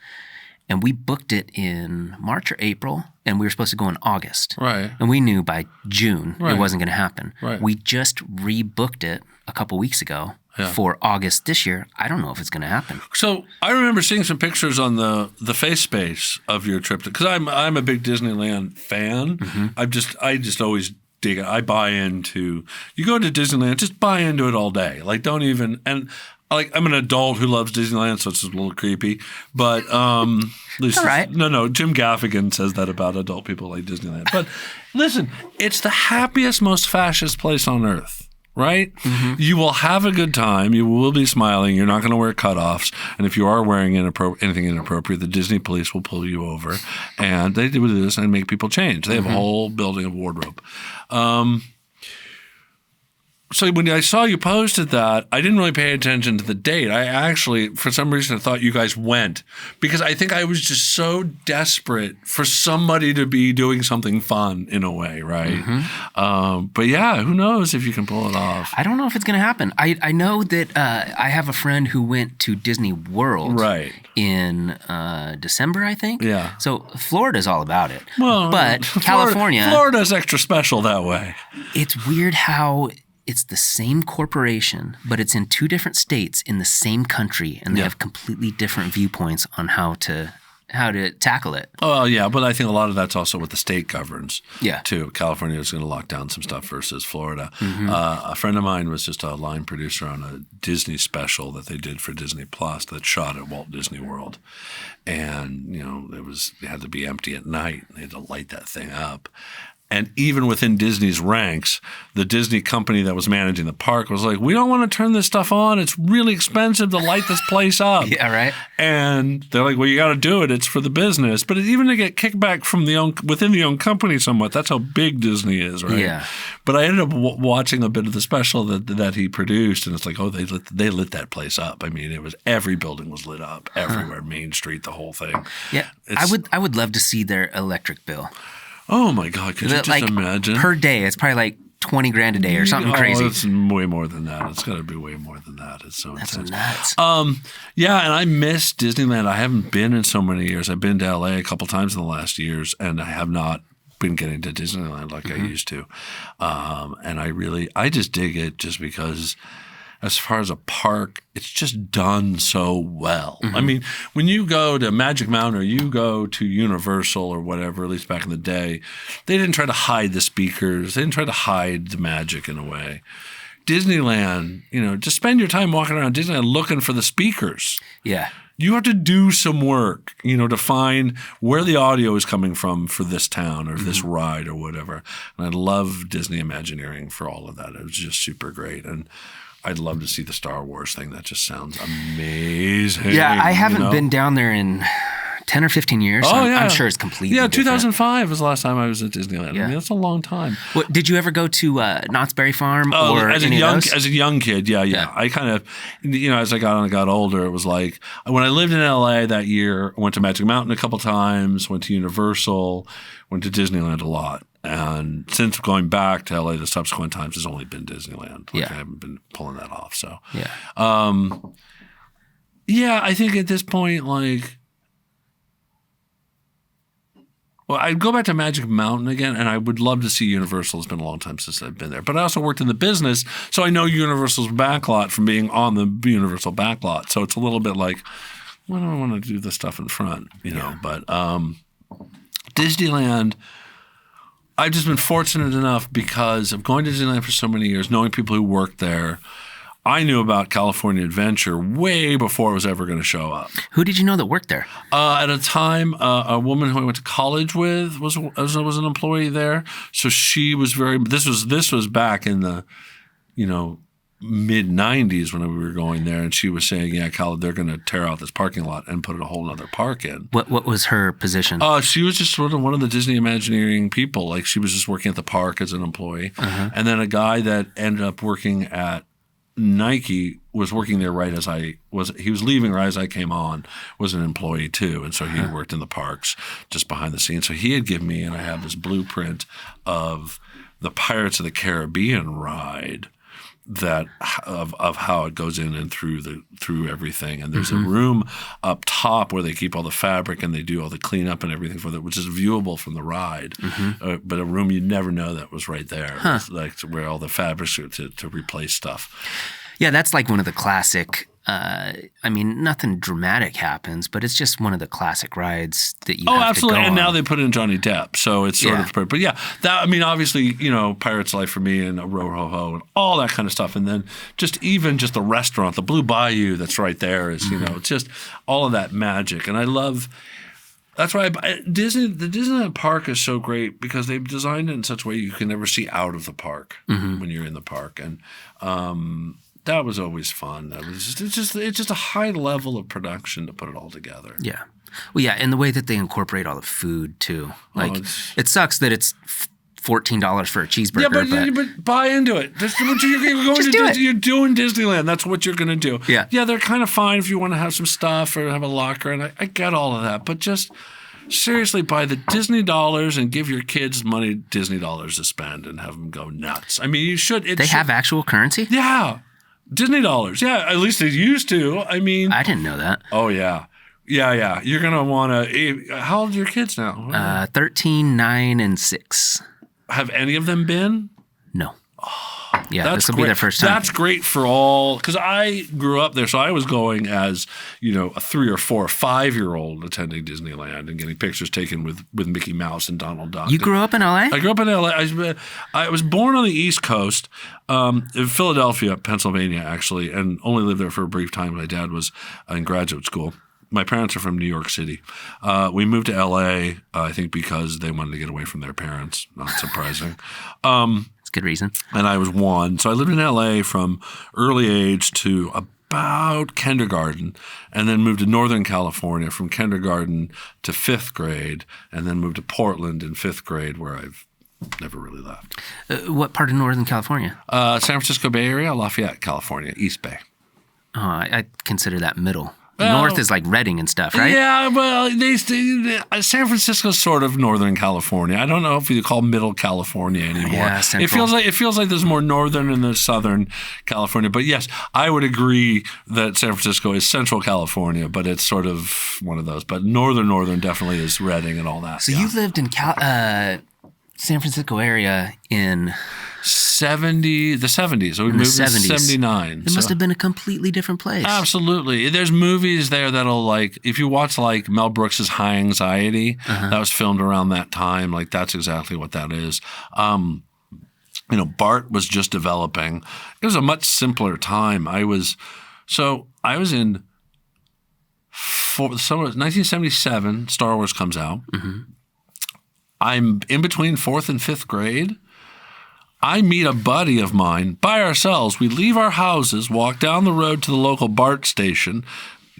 And we booked it in March or April, and we were supposed to go in August. Right. And we knew by June it wasn't going to happen. Right. We just rebooked it a couple weeks ago for August this year. I don't know if it's going to happen. So I remember seeing some pictures on the face space of your trip, because I'm a big Disneyland fan. I just always dig it. I buy into, you go to Disneyland, just buy into it all day. Like, don't even, and like, I'm an adult who loves Disneyland, so it's a little creepy, but at least, all right. No, Jim Gaffigan says that about adult people like Disneyland. But listen, it's the happiest, most fascist place on earth, right? You will have a good time. You will be smiling. You're not going to wear cutoffs. And if you are wearing anything inappropriate, the Disney police will pull you over. And they do this and make people change. They have a whole building of wardrobe. So when I saw you posted that, I didn't really pay attention to the date. I actually, for some reason, I thought you guys went because I think I was just so desperate for somebody to be doing something fun in a way, right? Mm-hmm. But yeah, who knows if you can pull it off? I don't know if it's going to happen. I know that I have a friend who went to Disney World in December, I think. Yeah. So Florida's all about it. Well, but California, Florida's extra special that way. It's weird how it's the same corporation, but it's in two different states in the same country, and they have completely different viewpoints on how to tackle it. Oh, yeah, but I think a lot of that's also what the state governs, Yeah. too. California is going to lock down some stuff versus Florida. Mm-hmm. A friend of mine was just a line producer on a Disney special that they did for Disney Plus that shot at Walt Disney World. And, you know, it had to be empty at night. They had to light that thing up. And even within Disney's ranks, the Disney company that was managing the park was like, we don't want to turn this stuff on. It's really expensive to light this place up. Yeah, right. And they're like, well, you got to do it. It's for the business. But even to get kickback from within the own company somewhat, that's how big Disney is, right? Yeah. But I ended up watching a bit of the special that he produced, and it's like, oh, they lit that place up. I mean, every building was lit up everywhere, Main Street, the whole thing. Yeah, I would love to see their electric bill. Oh my God! Could you just imagine? Per day, it's probably like $20,000 a day or something crazy. It's way more than that. It's got to be way more than that. It's so That's intense. nuts. Yeah, and I miss Disneyland. I haven't been in so many years. I've been to LA a couple times in the last years, and I have not been getting to Disneyland like I used to. And I just dig it just because, as far as a park, it's just done so well. I mean, when you go to Magic Mountain or you go to Universal or whatever, at least back in the day, they didn't try to hide the speakers. They didn't try to hide the magic in a way. Disneyland, just spend your time walking around Disneyland looking for the speakers. Yeah. You have to do some work, to find where the audio is coming from for this town or this ride or whatever. And I love Disney Imagineering for all of that. It was just super great. And I'd love to see the Star Wars thing. That just sounds amazing. Yeah, I haven't been down there in 10 or 15 years. So I'm sure it's completely different. 2005 was the last time I was at Disneyland. Yeah. I mean, that's a long time. Did you ever go to Knott's Berry Farm or as any of those? As a young kid, yeah. I kind of, as I got older, it was like when I lived in LA that year, I went to Magic Mountain a couple times, went to Universal, went to Disneyland a lot. And since going back to LA the subsequent times, it's only been Disneyland. I haven't been pulling that off. So, I think at this point, I'd go back to Magic Mountain again, and I would love to see Universal. It's been a long time since I've been there. But I also worked in the business, so I know Universal's backlot from being on the Universal backlot. So it's a little bit like, well, I don't want to do the stuff in front, know. But Disneyland, I've just been fortunate enough because of going to Disneyland for so many years, knowing people who worked there. I knew about California Adventure way before it was ever going to show up. Who did you know that worked there? At a time, a woman who I went to college with was an employee there. So she was this was back in the, mid-'90s when we were going there, and she was saying, they're going to tear out this parking lot and put a whole other park in. What was her position? She was just sort of one of the Disney Imagineering people. Like, she was just working at the park as an employee. And then a guy that ended up working at Nike was working there right as he was leaving right as I came on, was an employee too. And so he worked in the parks just behind the scenes. So he had given me, and I have this blueprint of the Pirates of the Caribbean ride that of how it goes in and through everything. And there's a room up top where they keep all the fabric and they do all the cleanup and everything for that, which is viewable from the ride. But a room you'd never know that was right there. It's like where all the fabrics are to replace stuff. Yeah, that's like one of the classic. Nothing dramatic happens, but it's just one of the classic rides that you have absolutely. to go And on. now they put in Johnny Depp, so it's sort of. But obviously, Pirates Life for Me and Row and all that kind of stuff, and then just the restaurant, the Blue Bayou that's right there is, it's just all of that magic, and I love. That's why the Disneyland park is so great because they've designed it in such a way you can never see out of the park when you're in the park, and. That was always fun. It's just a high level of production to put it all together. Yeah. Well, yeah, and the way that they incorporate all the food too. Like, it sucks that it's $14 for a cheeseburger. Yeah, but buy into it. That's what you're going Just to do do. it. You're doing Disneyland. That's what you're going to do. Yeah. Yeah, they're kind of fine if you want to have some stuff or have a locker, and I get all of that. But just seriously, buy the Disney dollars and give your kids money, Disney dollars to spend, and have them go nuts. I mean, you should. They have actual currency? Yeah. Disney dollars. Yeah, at least they used to. I mean. I didn't know that. Oh, yeah. Yeah. You're going to want to. How old are your kids now? 13, 9, and 6. Have any of them been? No. Yeah, this will be their first time. That's great for all, because I grew up there, so I was going as, a 3 or 4 or 5-year-old attending Disneyland and getting pictures taken with Mickey Mouse and Donald Duck. You grew up in L.A.? I grew up in L.A. I was born on the East Coast, in Philadelphia, Pennsylvania, actually, and only lived there for a brief time. My dad was in graduate school. My parents are from New York City. We moved to L.A., I think because they wanted to get away from their parents. Not surprising. That's a good reason. And I was 1. So I lived in L.A. from early age to about kindergarten, and then moved to Northern California from kindergarten to 5th grade, and then moved to Portland in 5th grade, where I've never really left. What part of Northern California? San Francisco Bay Area, Lafayette, California, East Bay. Oh, I consider that middle. North is like Redding and stuff, right? Yeah, well, San Francisco's sort of Northern California. I don't know if you call Middle California anymore. Yeah, Central. It feels like there's more Northern and there's Southern California. But yes, I would agree that San Francisco is Central California, but it's sort of one of those. But Northern definitely is Redding and all that. So you lived in San Francisco area in the 70s. So we moved in 79. It must have been a completely different place. Absolutely. There's movies there that'll if you watch Mel Brooks's High Anxiety, that was filmed around that time. That's exactly what that is. BART was just developing. It was a much simpler time. I was in 1977, Star Wars comes out. Mm-hmm. I'm in between 4th and 5th grade. I meet a buddy of mine by ourselves. We leave our houses, walk down the road to the local BART station,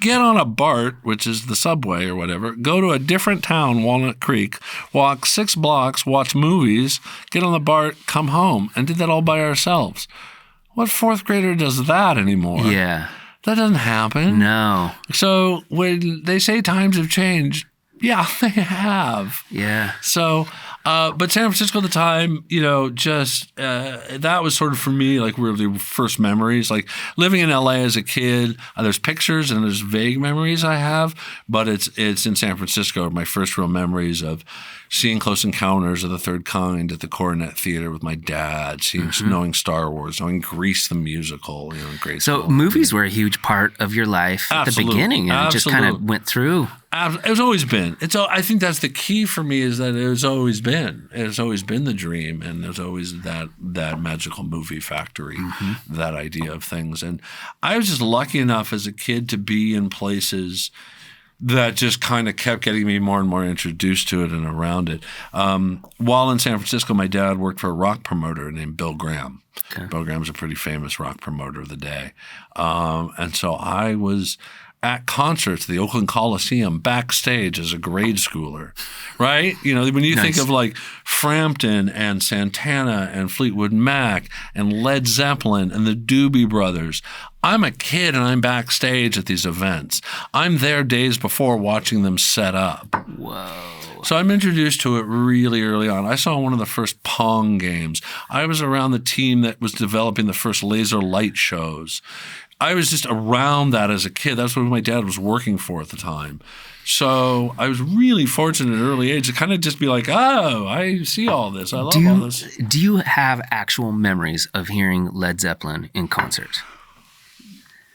get on a BART, which is the subway or whatever, go to a different town, Walnut Creek, walk 6 blocks, watch movies, get on the BART, come home, and did that all by ourselves. What 4th grader does that anymore? Yeah. That doesn't happen. No. So when they say times have changed, yeah, they have. Yeah. So, but San Francisco at the time, that was sort of for me, really first memories. Living in LA as a kid, there's pictures and there's vague memories I have, but it's in San Francisco, my first real memories of seeing Close Encounters of the Third Kind at the Coronet Theater with my dad, knowing Star Wars, knowing Grease the musical, great. So movies were a huge part of your life at the beginning, and it just kind of went through. It's always been. I think that's the key for me, is that it's always been. It's always been the dream, and there's always that magical movie factory, that idea of things. And I was just lucky enough as a kid to be in places that just kind of kept getting me more and more introduced to it and around it. While in San Francisco, my dad worked for a rock promoter named Bill Graham. Okay. Bill Graham's a pretty famous rock promoter of the day. And so I was at concerts, the Oakland Coliseum, backstage as a grade schooler, right? When you think of Frampton and Santana and Fleetwood Mac and Led Zeppelin and the Doobie Brothers, I'm a kid and I'm backstage at these events. I'm there days before watching them set up. Whoa. So I'm introduced to it really early on. I saw one of the first Pong games. I was around the team that was developing the first laser light shows. I was just around that as a kid. That's what my dad was working for at the time. So I was really fortunate at an early age to kind of just be like, oh, I see all this. I love all this. Do you have actual memories of hearing Led Zeppelin in concert?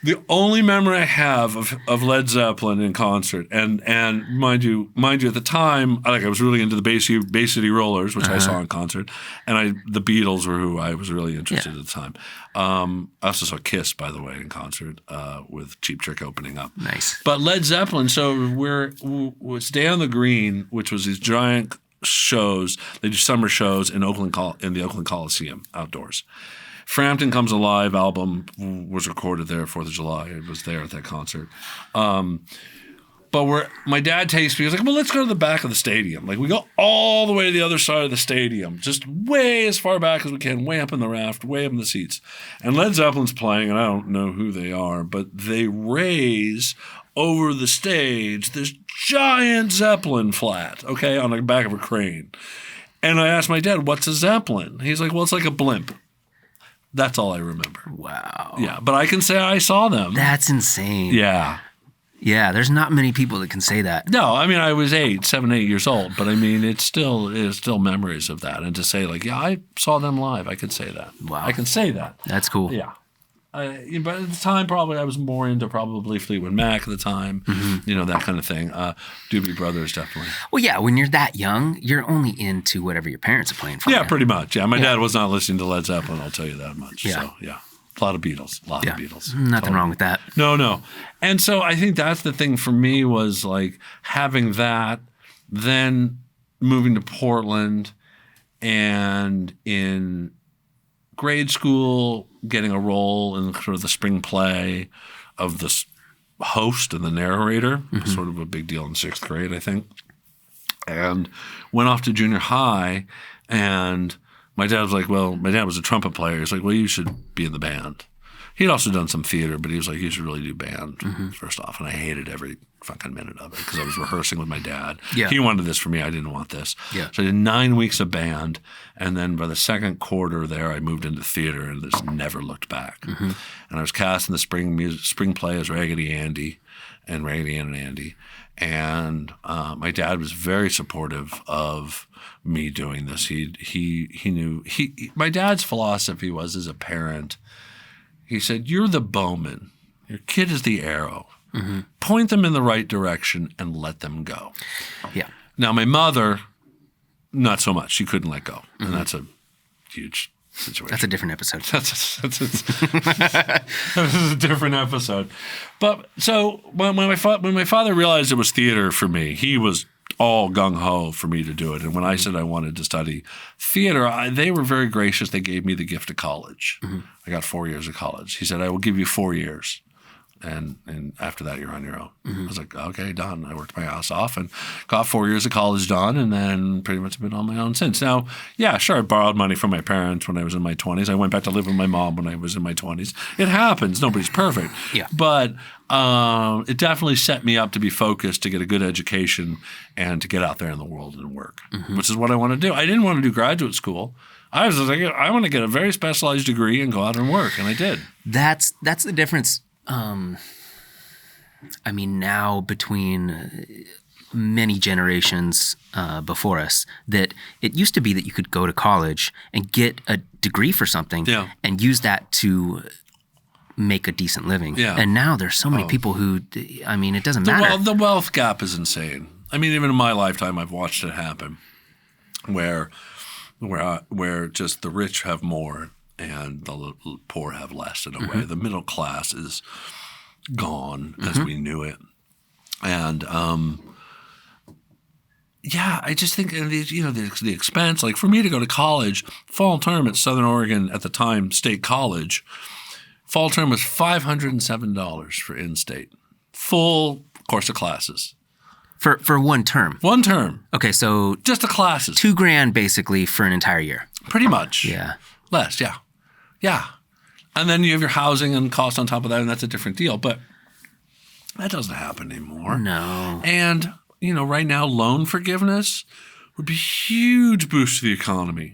The only memory I have of Led Zeppelin in concert, and mind you, at the time, I was really into the Bay City Rollers, which I saw in concert, and the Beatles were who I was really interested in at the time. I also saw Kiss, by the way, in concert with Cheap Trick opening up. Nice. But Led Zeppelin, so was Day on the Green, which was these giant shows. They do summer shows in the Oakland Coliseum outdoors. Frampton Comes Alive album was recorded there, 4th of July. It was there at that concert. But my dad takes me. He's like, well, let's go to the back of the stadium. Like, we go all the way to the other side of the stadium, just way as far back as we can, way up in the raft, way up in the seats. And Led Zeppelin's playing, and I don't know who they are, but they raise over the stage this giant Zeppelin flat, okay, on the back of a crane. And I asked my dad, what's a Zeppelin? He's like, well, it's like a blimp. That's all I remember. Wow. Yeah, but I can say I saw them. That's insane. Yeah. Yeah, there's not many people that can say that. No, I mean, I was 7, 8 years old, but I mean, it's still memories of that. And to say like, yeah, I saw them live, I could say that. Wow. I can say that. That's cool. Yeah. But at the time, probably I was more into probably Fleetwood Mac at the time, that kind of thing. Doobie Brothers, definitely. Well, yeah, when you're that young, you're only into whatever your parents are playing for. Yeah, you. pretty much. Yeah, my dad was not listening to Led Zeppelin, I'll tell you that much. Yeah. So, yeah. A lot of Beatles. A lot of Beatles. Nothing wrong with that. No. And so I think that's the thing for me was like having that, then moving to Portland, and in grade school getting a role in sort of the spring play of the host and the narrator, sort of a big deal in 6th grade, I think. And went off to junior high, and my dad was like, well, my dad was a trumpet player. He's like, well, you should be in the band. He'd also done some theater, but he was like, you should really do band first off. And I hated every fucking minute of it because I was rehearsing with my dad. Yeah. He wanted this for me. I didn't want this. Yeah. So I did 9 weeks of band. And then by the second quarter there, I moved into theater and just never looked back. And I was cast in the spring play as Raggedy Andy and Raggedy Ann and Andy. And my dad was very supportive of me doing this. He knew my dad's philosophy was as a parent. He said, "You're the bowman. Your kid is the arrow. Point them in the right direction and let them go." Yeah. Now my mother, not so much. She couldn't let go, and that's a huge situation. That's a different episode. That's a different episode. But so when my father realized it was theater for me, he was all gung-ho for me to do it. And when I said I wanted to study theater, they were very gracious. They gave me the gift of college. I got 4 years of college. He said, I will give you 4 years. And after that, you're on your own. I was like, okay, done. I worked my ass off and got 4 years of college done, and then pretty much been on my own since. Now, yeah, sure, I borrowed money from my parents when I was in my 20s. I went back to live with my mom when I was in my 20s. It happens. Nobody's perfect. Yeah. But it definitely set me up to be focused, to get a good education, and to get out there in the world and work, which is what I want to do. I didn't want to do graduate school. I was just like, I want to get a very specialized degree and go out and work, and I did. That's the difference. I mean, now between many generations before us, that it used to be that you could go to college and get a degree for something and use that to make a decent living. Yeah. And now there's so many people who, I mean, it doesn't matter. The wealth gap is insane. I mean, even in my lifetime, I've watched it happen where just the rich have more and the poor have less in a way. The middle class is gone as we knew it. And I just think the expense, like for me to go to college, fall term at Southern Oregon at the time, State College, fall term was $507 for in-state. Full course of classes. For one term? One term. Okay, so just the classes. $2,000 basically for an entire year. Pretty much. Yeah. Less, yeah. Yeah. And then you have your housing and cost on top of that, and that's a different deal. But that doesn't happen anymore. No. And, right now, loan forgiveness would be a huge boost to the economy.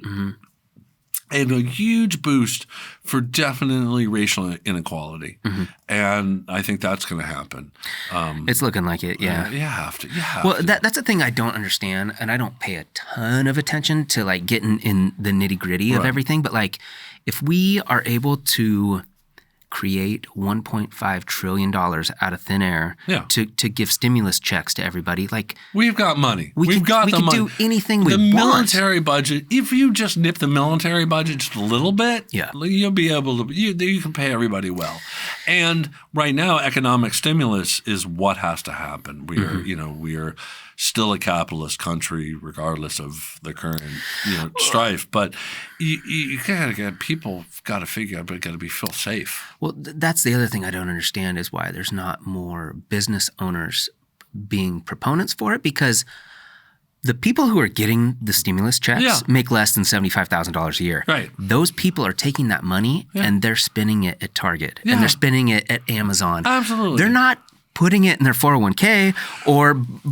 And a huge boost for definitely racial inequality. And I think that's going to happen. It's looking like it, yeah. You have to. That's the thing I don't understand, and I don't pay a ton of attention to like getting in the nitty-gritty of everything. But like, if we are able to create $1.5 trillion out of thin air to give stimulus checks to everybody, like we've got money. We can do anything we want. The military budget, if you just nip the military budget just a little bit, you'll be able to, you can pay everybody well. And right now, economic stimulus is what has to happen. We are, we are still a capitalist country, regardless of the current, strife. But you gotta get people got to figure out, but got to feel safe. Well, that's the other thing I don't understand is why there's not more business owners being proponents for it because the people who are getting the stimulus checks make less than $75,000 a year. Right. Those people are taking that money and they're spending it at Target and they're spending it at Amazon. Absolutely. They're not putting it in their 401k or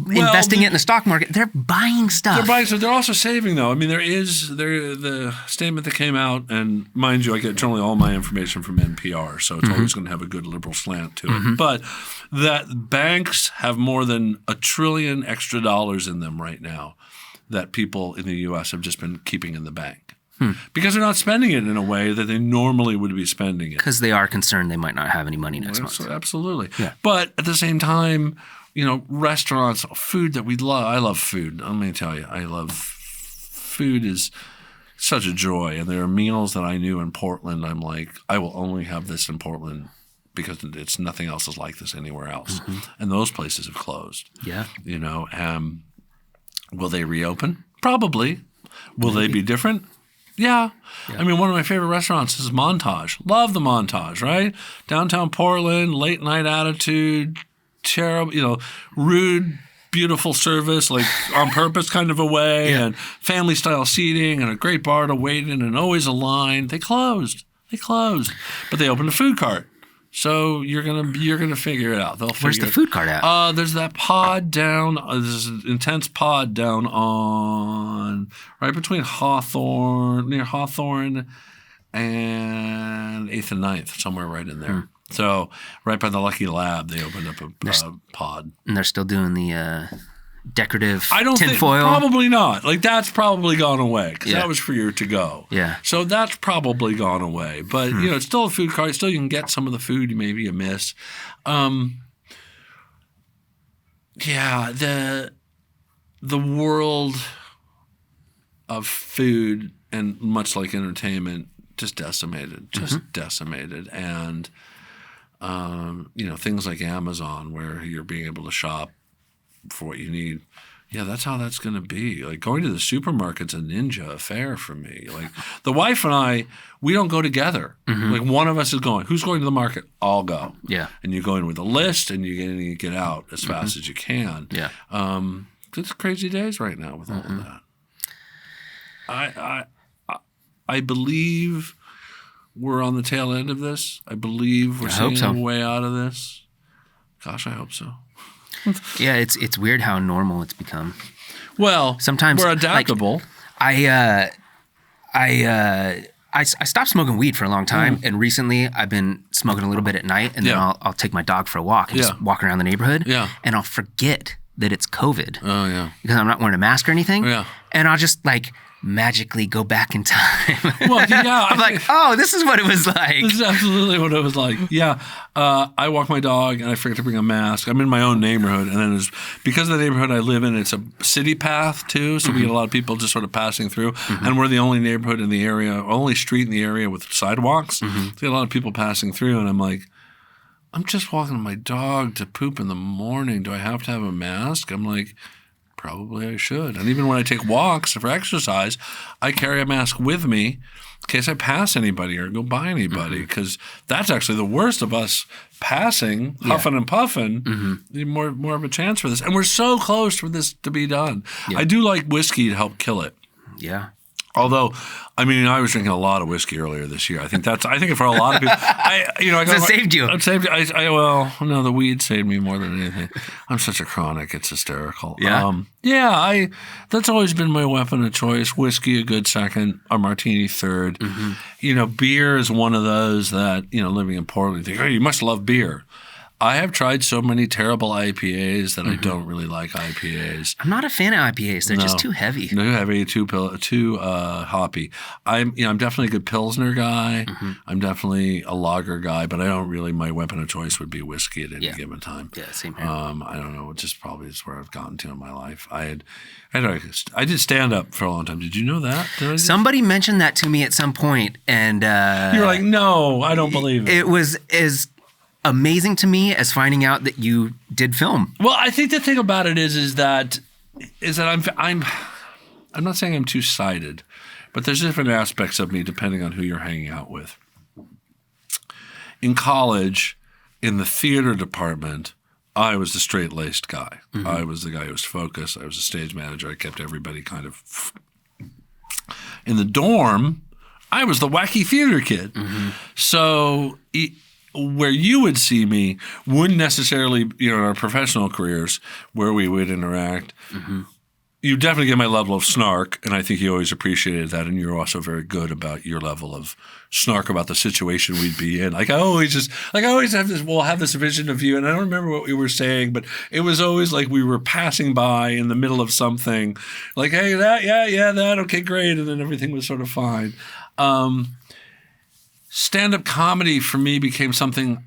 investing it in the stock market. They're buying stuff. They're also saving, though. I mean, the statement that came out, and mind you, I get generally all my information from NPR, so it's always going to have a good liberal slant to it. But that banks have more than $1 trillion extra dollars in them right now that people in the U.S. have just been keeping in the bank. Because they're not spending it in a way that they normally would be spending it. Because they are concerned they might not have any money next month. Absolutely. Yeah. But at the same time, restaurants, food that we love. I love food. Let me tell you, I love food is such a joy. And there are meals that I knew in Portland. I'm like, I will only have this in Portland because it's nothing else is like this anywhere else. And those places have closed. Yeah. Will they reopen? Probably. Will they be different? Yeah. I mean, one of my favorite restaurants is Montage. Love the Montage, right? Downtown Portland, late night attitude, terrible, rude, beautiful service, like on purpose kind of a way, and family style seating and a great bar to wait in and always a line. They closed. But they opened a food cart. So you're gonna figure it out. Where's the food cart at? There's that pod down. There's an intense pod down on right between near Hawthorne and 8th and 9th, somewhere right in there. So right by the Lucky Lab, they opened up a pod. And they're still doing the decorative tinfoil? Probably not. Like that's probably gone away because that was for your to go. Yeah. So that's probably gone away. But it's still a food cart. Still, you can get some of the food you miss. The world of food and much like entertainment just decimated. And things like Amazon where you're being able to shop for what you need. Yeah, that's how that's going to be. Like going to the supermarket's a ninja affair for me. Like the wife and I, we don't go together. Like one of us is going. Who's going to the market? I'll go. Yeah. And you go in with a list and you get out as fast as you can. Yeah. It's crazy days right now with all of that. I believe we're on the tail end of this. I believe we're seeing a way out of this. Gosh, I hope so. Yeah, it's weird how normal it's become. Well, sometimes we're adaptable. I stopped smoking weed for a long time, and recently I've been smoking a little bit at night, and then I'll take my dog for a walk and just walk around the neighborhood, and I'll forget that it's COVID. Oh yeah, because I'm not wearing a mask or anything. Yeah, and I'll just magically go back in time. Well, yeah. I'm like, oh, this is what it was like. This is absolutely what it was like. Yeah. I walk my dog and I forget to bring a mask. I'm in my own neighborhood. And then because of the neighborhood I live in, it's a city path too. So we get a lot of people just sort of passing through. And we're the only neighborhood in the area, only street in the area with sidewalks. So we get a lot of people passing through. And I'm like, I'm just walking my dog to poop in the morning. Do I have to have a mask? I'm like, probably I should. And even when I take walks for exercise, I carry a mask with me in case I pass anybody or go by anybody, because that's actually the worst of us passing, huffing and puffing. More of a chance for this. And we're so close for this to be done. Yeah. I do like whiskey to help kill it. Yeah. Although, I mean, I was drinking a lot of whiskey earlier this year. I think for a lot of people, it saved you. It saved. No, the weed saved me more than anything. I'm such a chronic; it's hysterical. Yeah. That's always been my weapon of choice. Whiskey a good second, a martini third. Beer is one of those that living in Portland, you think, oh, you must love beer. I have tried so many terrible IPAs that I don't really like IPAs. I'm not a fan of IPAs. They're just too heavy. Too heavy, too hoppy. I'm definitely a good Pilsner guy. I'm definitely a lager guy, but I don't really. My weapon of choice would be whiskey at any given time. Yeah, same here. I don't know. It just probably is where I've gotten to in my life. I did stand up for a long time. Did you know that? Somebody mentioned that to me at some point, and you're like, no, I don't believe it. It was as amazing to me as finding out that you did film. Well, I think the thing about it is that I'm not saying I'm two-sided, but there's different aspects of me depending on who you're hanging out with. In college, in the theater department, I was the straight-laced guy. I was the guy who was focused. I was a stage manager. I kept everybody kind of in the dorm. I was the wacky theater kid. So where you would see me wouldn't necessarily, in our professional careers where we would interact. You definitely get my level of snark, and I think you always appreciated that, and you're also very good about your level of snark about the situation we'd be in. I always have this, we'll have this vision of you, and I don't remember what we were saying, but it was always like we were passing by in the middle of something, like, hey, that, yeah, that, okay, great, and then everything was sort of fine. Stand-up comedy for me became something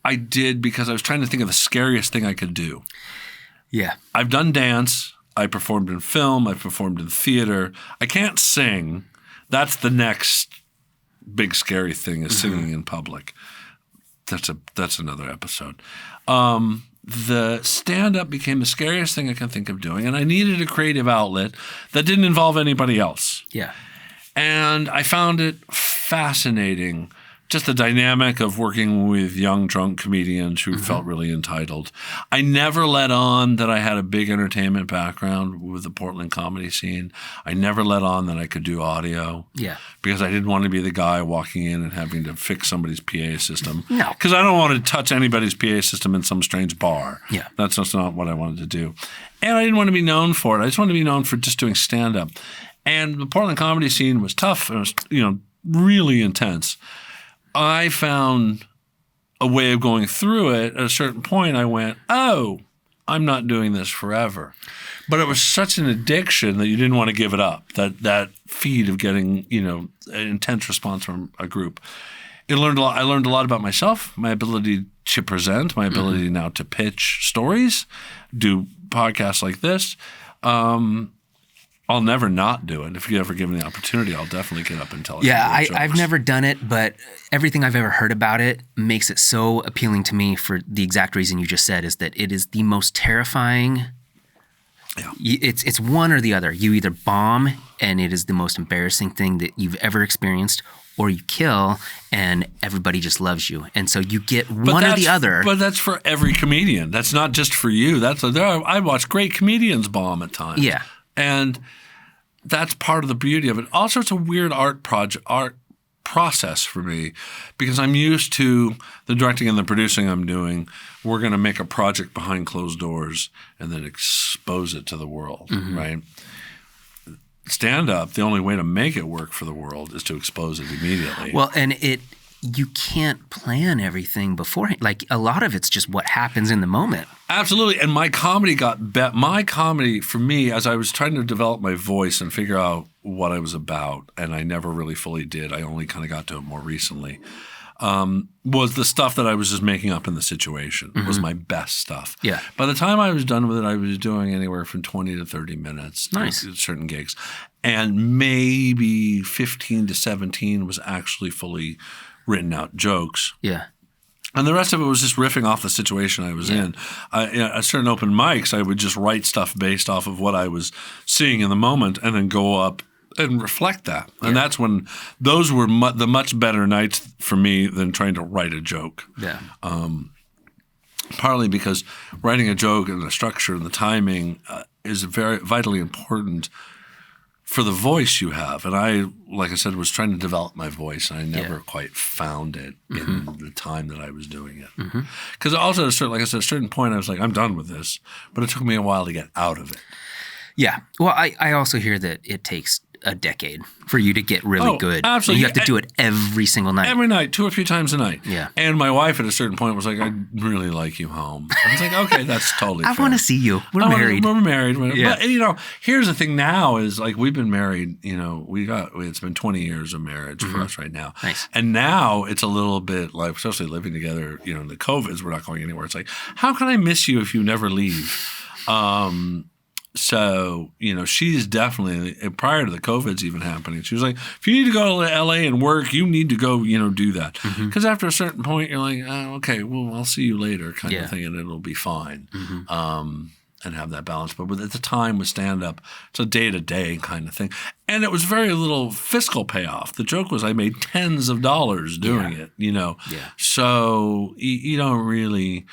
I did because I was trying to think of the scariest thing I could do. Yeah. I've done dance. I performed in film. I performed in theater. I can't sing. That's the next big scary thing is singing in public. That's another episode. The stand-up became the scariest thing I can think of doing, and I needed a creative outlet that didn't involve anybody else. Yeah. And I found it fascinating, just the dynamic of working with young, drunk comedians who felt really entitled. I never let on that I had a big entertainment background with the Portland comedy scene. I never let on that I could do audio. Yeah. Because I didn't want to be the guy walking in and having to fix somebody's PA system. No. Because I don't want to touch anybody's PA system in some strange bar. Yeah. That's just not what I wanted to do. And I didn't want to be known for it. I just wanted to be known for just doing stand-up. And the Portland comedy scene was tough. It was, really intense. I found a way of going through it. At a certain point, I went, oh, I'm not doing this forever. But it was such an addiction that you didn't want to give it up, that feed of getting, an intense response from a group. I learned a lot about myself, my ability to present, my ability now to pitch stories, do podcasts like this. I'll never not do it. If you ever give me the opportunity, I'll definitely get up and tell it. Yeah, I've never done it, but everything I've ever heard about it makes it so appealing to me for the exact reason you just said, is that it is the most terrifying. Yeah. It's one or the other. You either bomb and it is the most embarrassing thing that you've ever experienced, or you kill and everybody just loves you. And so you get one or the other. But that's for every comedian. That's not just for you. I watch great comedians bomb at times. Yeah. And that's part of the beauty of it. Also, it's a weird art process for me because I'm used to the directing and the producing I'm doing. We're going to make a project behind closed doors and then expose it to the world, right? Stand-up, the only way to make it work for the world is to expose it immediately. Well, and you can't plan everything beforehand. Like, a lot of it's just what happens in the moment. Absolutely. And my comedy my comedy, for me, as I was trying to develop my voice and figure out what I was about, and I never really fully did, I only kind of got to it more recently, was the stuff that I was just making up in the situation was my best stuff. Yeah. By the time I was done with it, I was doing anywhere from 20 to 30 minutes. Nice. At certain gigs. And maybe 15 to 17 was actually fully written out jokes. Yeah. And the rest of it was just riffing off the situation I was in. At certain open mics, I would just write stuff based off of what I was seeing in the moment and then go up and reflect that. And that's when those were the much better nights for me than trying to write a joke. Yeah. Partly because writing a joke and the structure and the timing is very vitally important for the voice you have. And I, like I said, was trying to develop my voice, and I never quite found it in the time that I was doing it. Because also, at a certain point, I was like, I'm done with this. But it took me a while to get out of it. Yeah. Well, I also hear that it takes a decade for you to get really good. Absolutely. And you have to do it every single night. Every night, 2 or 3 times a night. Yeah. And my wife at a certain point was like, I'd really like you home. I was like, okay, that's totally fair. I want to see you. We're married. We're married. Yeah. But, here's the thing now is like we've been married, it's been 20 years of marriage for us right now. Nice. And now it's a little bit like, especially living together, in the COVIDs, we're not going anywhere. It's like, how can I miss you if you never leave? So, she's definitely, prior to the COVIDs even happening, she was like, if you need to go to LA and work, you need to go, do that. Because after a certain point, you're like, oh, okay, well, I'll see you later kind of thing, and it'll be fine. And have that balance. But at the time with stand-up, it's a day-to-day kind of thing. And it was very little fiscal payoff. The joke was I made tens of dollars doing it, Yeah. So you don't really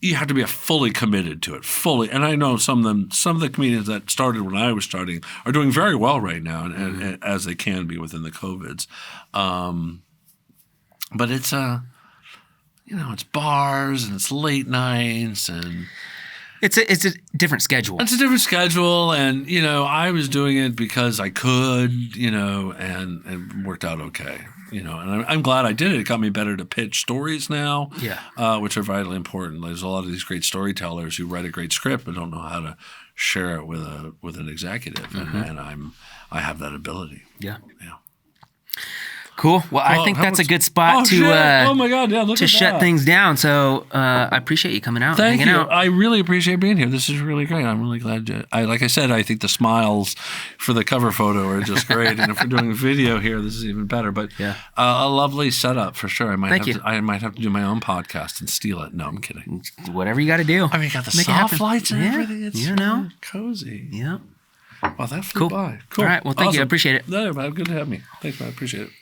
you have to be fully committed to it, fully. And I know some of the comedians that started when I was starting are doing very well right now, and as they can be within the COVIDs. But it's it's bars and it's late nights and it's a different schedule. It's a different schedule, and I was doing it because I could, and it worked out okay. And I'm glad I did it. It got me better to pitch stories now, which are vitally important. There's a lot of these great storytellers who write a great script but don't know how to share it with an executive, and I have that ability. Yeah. Cool. Well, I think that's a good spot to to shut things down. So I appreciate you coming out. Thank and hanging you. out. I really appreciate being here. This is really great. I'm really glad. Like I said, I think the smiles for the cover photo are just great. And if we're doing a video here, this is even better. But a lovely setup for sure. I might have to do my own podcast and steal it. No, I'm kidding. Whatever you got to do. I mean, you got the soft lights and everything. It's cozy. Yeah. Well, that flew by. Cool. All right. Well, thank you. I appreciate it. No, man, good to have me. Thanks, man. I appreciate it.